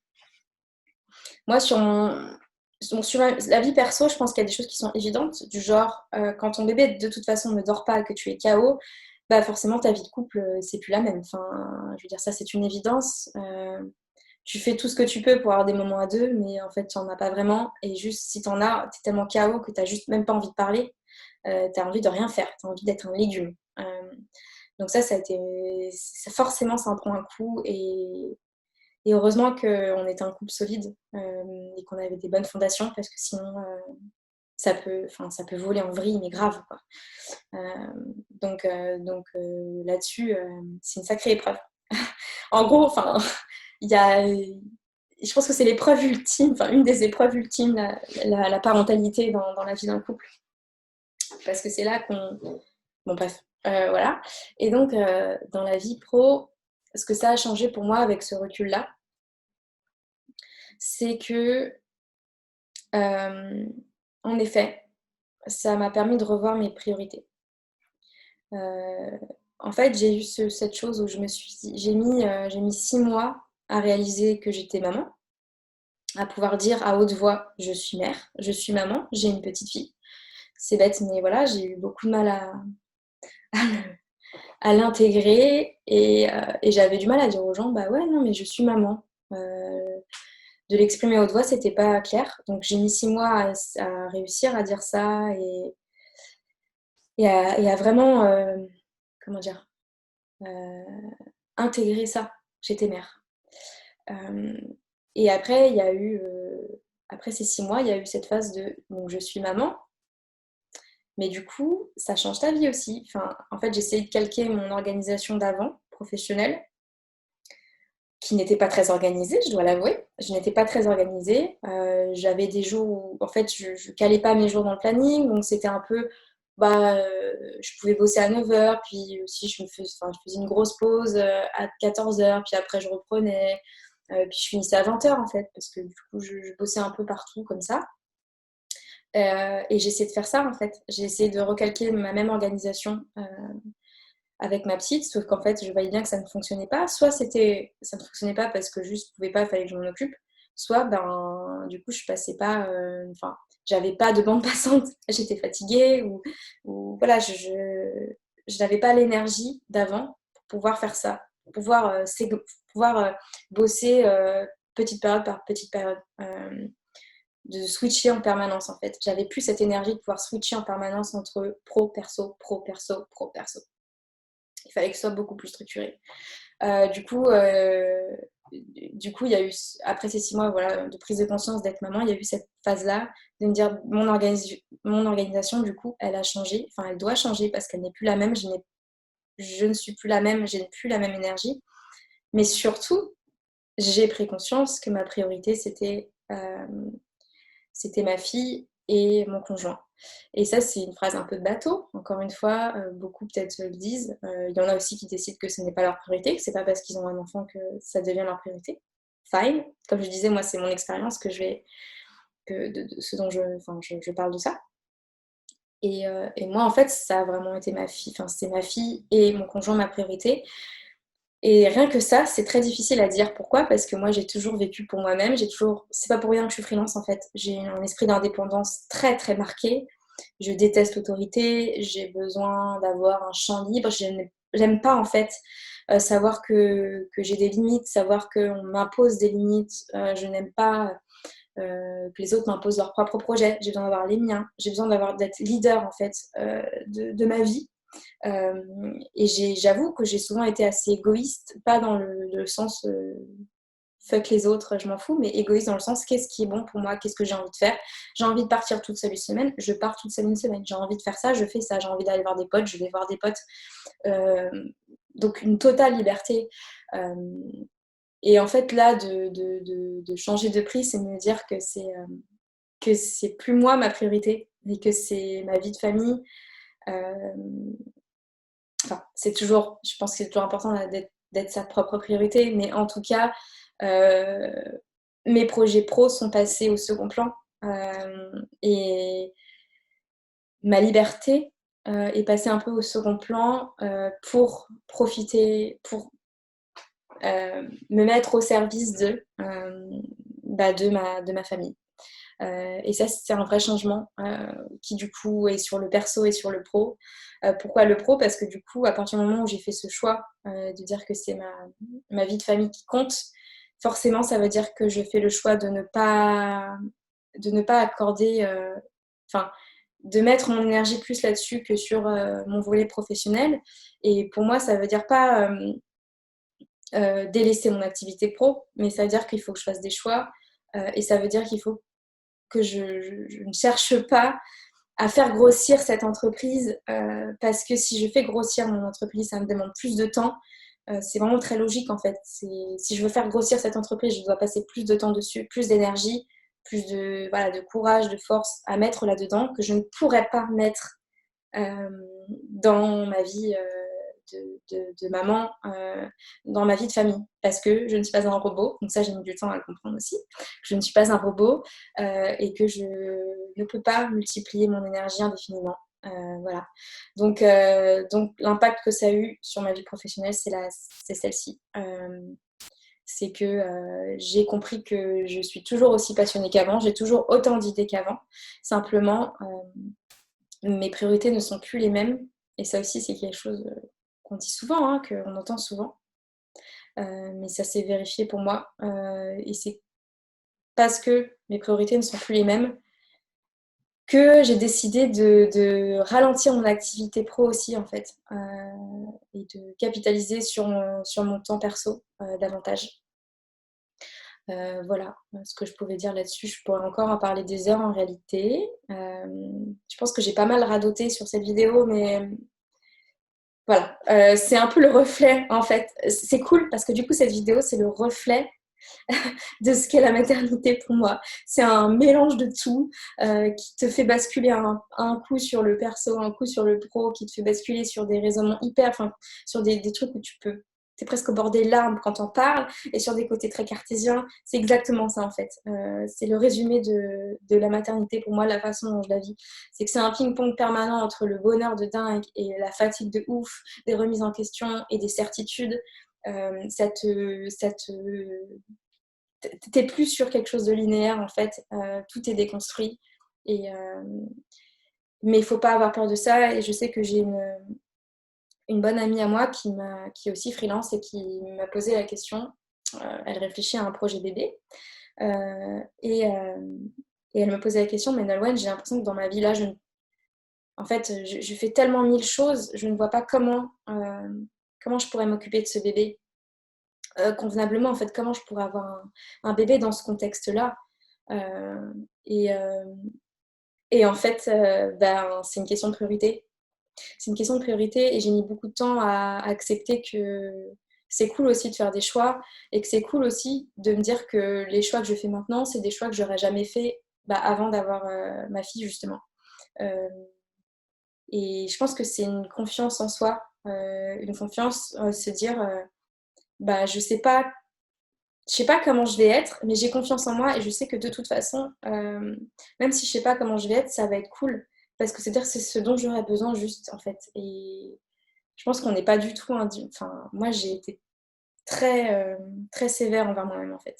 Moi, sur la vie perso, je pense qu'il y a des choses qui sont évidentes, du genre, quand ton bébé, de toute façon, ne dort pas, que tu es KO, bah forcément, ta vie de couple, c'est plus la même. Enfin, je veux dire, ça, c'est une évidence. Tu fais tout ce que tu peux pour avoir des moments à deux, mais en fait, tu n'en as pas vraiment. Et juste, si tu en as, tu es tellement KO que tu n'as juste même pas envie de parler. Tu as envie de rien faire. Tu as envie d'être un légume. Donc ça a été... Forcément, ça en prend un coup. Et heureusement qu'on était un couple solide et qu'on avait des bonnes fondations, parce que sinon, ça peut voler en vrille, mais grave, quoi. Donc là-dessus, c'est une sacrée épreuve. En gros, enfin, il y a... Je pense que c'est l'épreuve ultime, enfin une des épreuves ultimes, la parentalité dans la vie d'un couple. Parce que c'est là qu'on... Bon bref, voilà. Et donc, dans la vie pro, ce que ça a changé pour moi avec ce recul-là, c'est que, en effet, ça m'a permis de revoir mes priorités. En fait, j'ai eu cette chose où j'ai mis 6 mois à réaliser que j'étais maman, à pouvoir dire à haute voix, je suis mère, je suis maman, j'ai une petite fille. C'est bête, mais voilà, j'ai eu beaucoup de mal à l'intégrer et j'avais du mal à dire aux gens, bah ouais, non, mais je suis maman. De l'exprimer à haute voix, c'était pas clair. Donc j'ai mis 6 mois à réussir à dire ça et à vraiment, comment dire, euh, intégrer ça. J'étais mère. Euh, et après, il y a eu, après ces 6 mois, il y a eu cette phase de, donc je suis maman, mais du coup, ça change ta vie aussi. Enfin, en fait, j'ai essayé de calquer mon organisation d'avant, professionnelle, qui n'était pas très organisée, je dois l'avouer. Je n'étais pas très organisée. J'avais des jours où, en fait, je ne calais pas mes jours dans le planning, donc c'était un peu, je pouvais bosser à 9h, puis aussi je faisais une grosse pause à 14h, puis après je reprenais, puis je finissais à 20h en fait, parce que du coup je bossais un peu partout comme ça. Et j'ai essayé de faire ça en fait. J'ai essayé de recalquer ma même organisation avec ma petite, sauf qu'en fait, je voyais bien que ça ne fonctionnait pas. Soit ça ne fonctionnait pas parce que juste je pouvais pas, il fallait que je m'en occupe. Soit, du coup, je passais pas, j'avais pas de bande passante, j'étais fatiguée ou voilà, je n'avais pas l'énergie d'avant pour pouvoir faire ça, pour pouvoir bosser petite période par petite période. De switcher en permanence en fait. J'avais plus cette énergie de pouvoir switcher en permanence entre pro, perso, pro, perso, pro, perso. Il fallait que ce soit beaucoup plus structuré. Du coup, il y a eu, après ces 6 mois voilà, de prise de conscience d'être maman, il y a eu cette phase-là de me dire mon organisation, du coup, elle a changé. Enfin, elle doit changer parce qu'elle n'est plus la même. Je ne suis plus la même, je n'ai plus la même énergie. Mais surtout, j'ai pris conscience que ma priorité, c'était ma fille et mon conjoint. Et ça, c'est une phrase un peu de bateau. Encore une fois, beaucoup peut-être le disent. Il y en a aussi qui décident que ce n'est pas leur priorité, que c'est pas parce qu'ils ont un enfant que ça devient leur priorité. Fine. Comme je disais, moi, c'est mon expérience de ce dont je parle de ça. Et moi, en fait, ça a vraiment été ma fille. Enfin, c'est ma fille et mon conjoint ma priorité. Et rien que ça, c'est très difficile à dire. Pourquoi? Parce que moi, j'ai toujours vécu pour moi-même. C'est pas pour rien que je suis freelance, en fait. J'ai un esprit d'indépendance très, très marqué. Je déteste l'autorité. J'ai besoin d'avoir un champ libre. J'aime pas, en fait, savoir que j'ai des limites, savoir qu'on m'impose des limites. Je n'aime pas que les autres m'imposent leurs propres projets. J'ai besoin d'avoir les miens. J'ai besoin d'être leader, en fait, de ma vie. Et j'avoue que j'ai souvent été assez égoïste, pas dans le sens fuck les autres, je m'en fous, mais égoïste dans le sens qu'est-ce qui est bon pour moi, qu'est-ce que j'ai envie de faire. J'ai envie de partir toute seule une semaine, je pars toute seule une semaine. J'ai envie de faire ça, je fais ça. J'ai envie d'aller voir des potes, je vais voir des potes. Euh, donc une totale liberté. Euh, et en fait, là, de changer de prix, c'est me dire que c'est plus moi ma priorité, mais que c'est ma vie de famille. Euh, Enfin, je pense que c'est toujours important d'être sa propre priorité, mais en tout cas, euh, mes projets pro sont passés au second plan et ma liberté est passée un peu au second plan pour profiter, pour me mettre au service de ma famille. Et ça, c'est un vrai changement qui, du coup, est sur le perso et sur le pro. Pourquoi le pro? Parce que, du coup, à partir du moment où j'ai fait ce choix de dire que c'est ma vie de famille qui compte, forcément, ça veut dire que je fais le choix de ne pas accorder, enfin, de mettre mon énergie plus là-dessus que sur mon volet professionnel. Et pour moi, ça veut dire pas délaisser mon activité pro, mais ça veut dire qu'il faut que je fasse des choix et ça veut dire qu'il faut que je ne cherche pas à faire grossir cette entreprise parce que si je fais grossir mon entreprise, ça me demande plus de temps. C'est vraiment très logique en fait. Si je veux faire grossir cette entreprise, je dois passer plus de temps dessus, plus d'énergie, plus de courage, de force à mettre là-dedans que je ne pourrais pas mettre euh, dans ma vie de maman, dans ma vie de famille, parce que je ne suis pas un robot, donc ça j'ai mis du temps à le comprendre aussi, je ne suis pas un robot et que je ne peux pas multiplier mon énergie indéfiniment. Voilà. Donc l'impact que ça a eu sur ma vie professionnelle, c'est celle-ci. C'est que j'ai compris que je suis toujours aussi passionnée qu'avant, j'ai toujours autant d'idées qu'avant. Simplement, mes priorités ne sont plus les mêmes. Et ça aussi, c'est quelque chose qu'on dit souvent, hein, qu'on entend souvent. Mais ça s'est vérifié pour moi. Et c'est parce que mes priorités ne sont plus les mêmes que j'ai décidé de ralentir mon activité pro aussi, en fait. Et de capitaliser sur mon temps perso davantage. Voilà ce que je pouvais dire là-dessus. Je pourrais encore en parler des heures en réalité. Je pense que j'ai pas mal radoté sur cette vidéo, mais voilà, c'est un peu le reflet en fait. C'est cool parce que du coup cette vidéo c'est le reflet de ce qu'est la maternité pour moi. C'est un mélange de tout qui te fait basculer un coup sur le perso, un coup sur le pro, qui te fait basculer sur des raisonnements enfin sur des trucs où t'es presque au bord des larmes quand on parle, et sur des côtés très cartésiens. C'est exactement ça en fait. C'est le résumé de la maternité pour moi, la façon dont je la vis. C'est que c'est un ping-pong permanent entre le bonheur de dingue et la fatigue de ouf, des remises en question et des certitudes. Ça te t'es plus sur quelque chose de linéaire en fait, tout est déconstruit mais il faut pas avoir peur de ça. Et je sais que j'ai une bonne amie à moi qui est aussi freelance et qui m'a posé la question. Elle réfléchit à un projet bébé euh, et, euh, et elle me posait la question, mais Nolwenn, j'ai l'impression que dans ma vie là en fait je fais tellement mille choses, je ne vois pas comment je pourrais m'occuper de ce bébé convenablement, en fait, comment je pourrais avoir un bébé dans ce contexte-là. Euh, et, euh, et en fait, c'est une question de priorité. C'est une question de priorité et j'ai mis beaucoup de temps à accepter que c'est cool aussi de faire des choix et que c'est cool aussi de me dire que les choix que je fais maintenant, c'est des choix que j'aurais jamais fait avant d'avoir ma fille justement. Euh, et je pense que c'est une confiance en soi, une confiance, se dire je sais pas comment je vais être, mais j'ai confiance en moi et je sais que de toute façon, même si je sais pas comment je vais être, ça va être cool. Parce que c'est-à-dire que c'est ce dont j'aurais besoin juste, en fait. Et je pense qu'on n'est pas du tout... Enfin, moi, j'ai été très sévère envers moi-même, en fait.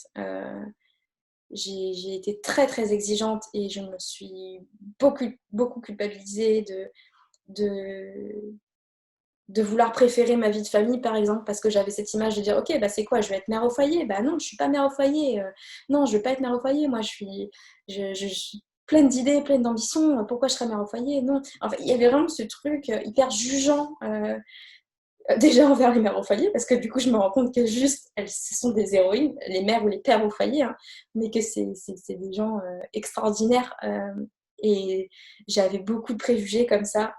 J'ai été très exigeante et je me suis beaucoup culpabilisée de, de vouloir préférer ma vie de famille, par exemple, parce que j'avais cette image de dire, ok, c'est quoi, je vais être mère au foyer? Non, je suis pas mère au foyer. Non, je vais pas être mère au foyer. Moi, je suis pleine d'idées, pleine d'ambition. Pourquoi je serais mère au foyer? Non. Enfin, il y avait vraiment ce truc hyper jugeant, déjà envers les mères au foyer, parce que du coup, je me rends compte que juste, ce sont des héroïnes, les mères ou les pères au foyer, hein, mais que c'est des gens extraordinaires. Et j'avais beaucoup de préjugés comme ça,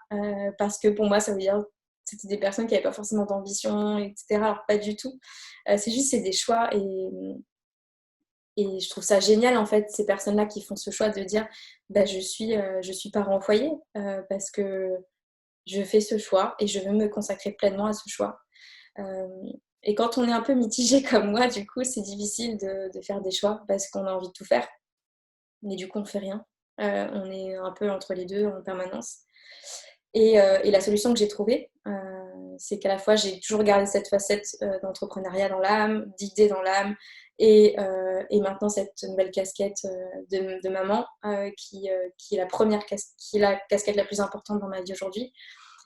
parce que pour moi, ça veut dire c'était des personnes qui n'avaient pas forcément d'ambition, etc. Alors pas du tout. C'est des choix et je trouve ça génial en fait, ces personnes-là qui font ce choix de dire je suis parent au foyer parce que je fais ce choix et je veux me consacrer pleinement à ce choix. Euh, et quand on est un peu mitigé comme moi, du coup, c'est difficile de faire des choix parce qu'on a envie de tout faire, mais du coup, on ne fait rien. On est un peu entre les deux en permanence. Et la solution que j'ai trouvée, c'est qu'à la fois, j'ai toujours gardé cette facette d'entrepreneuriat dans l'âme, d'idée dans l'âme, et maintenant cette nouvelle casquette de maman qui est qui est la casquette la plus importante dans ma vie aujourd'hui.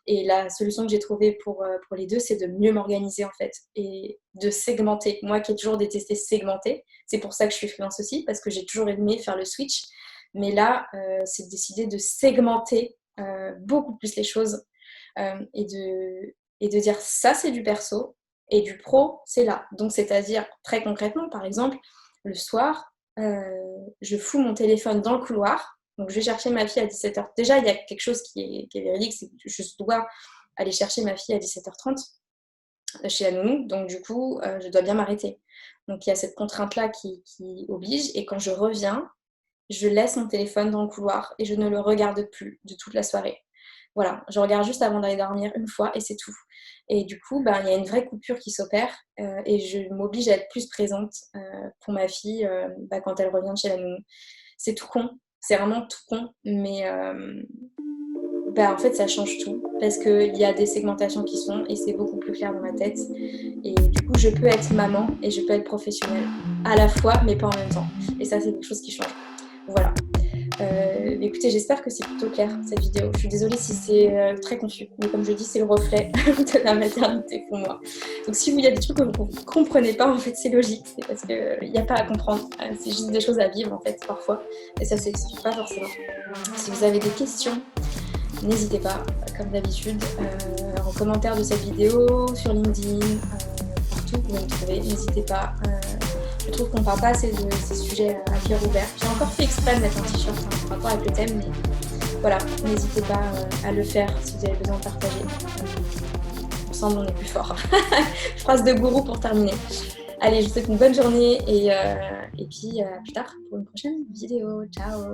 Et la solution que j'ai trouvée pour les deux, c'est de mieux m'organiser en fait et de segmenter. Moi qui ai toujours détesté segmenter, c'est pour ça que je suis freelance aussi, parce que j'ai toujours aimé faire le switch. Mais là, c'est de décider de segmenter beaucoup plus les choses et de dire ça c'est du perso et du pro c'est là. Donc c'est-à-dire très concrètement, par exemple, le soir, je fous mon téléphone dans le couloir. Donc je vais chercher ma fille à 17h. Déjà, il y a quelque chose qui est véridique, c'est que je dois aller chercher ma fille à 17h30 chez la nounou. Donc du coup, je dois bien m'arrêter. Donc il y a cette contrainte-là qui oblige. Et quand je reviens, je laisse mon téléphone dans le couloir et je ne le regarde plus de toute la soirée. Voilà, je regarde juste avant d'aller dormir une fois et c'est tout. Et du coup, il y a une vraie coupure qui s'opère et je m'oblige à être plus présente pour ma fille quand elle revient de chez la nounou. C'est tout con, c'est vraiment tout con, mais en fait ça change tout parce qu'il y a des segmentations qui sont et c'est beaucoup plus clair dans ma tête. Et du coup, je peux être maman et je peux être professionnelle à la fois, mais pas en même temps. Et ça, c'est quelque chose qui change. Voilà. Écoutez, j'espère que c'est plutôt clair cette vidéo. Je suis désolée si c'est très confus, mais comme je dis, c'est le reflet de la maternité pour moi. Donc si il y a des trucs que vous ne comprenez pas, en fait, c'est logique. C'est parce qu'il n'y a pas à comprendre. C'est juste des choses à vivre, en fait, parfois. Et ça ne s'explique pas forcément. Si vous avez des questions, n'hésitez pas, comme d'habitude, en commentaire de cette vidéo, sur LinkedIn, partout où vous me trouvez. N'hésitez pas. Je trouve qu'on ne parle pas assez de ces sujets à cœur ouvert. J'ai encore fait exprès de mettre un t-shirt en rapport avec le thème, mais voilà, n'hésitez pas à le faire si vous avez besoin de partager. Ensemble, on est plus fort. Phrase de gourou pour terminer. Allez, je vous souhaite une bonne journée et puis à plus tard pour une prochaine vidéo. Ciao!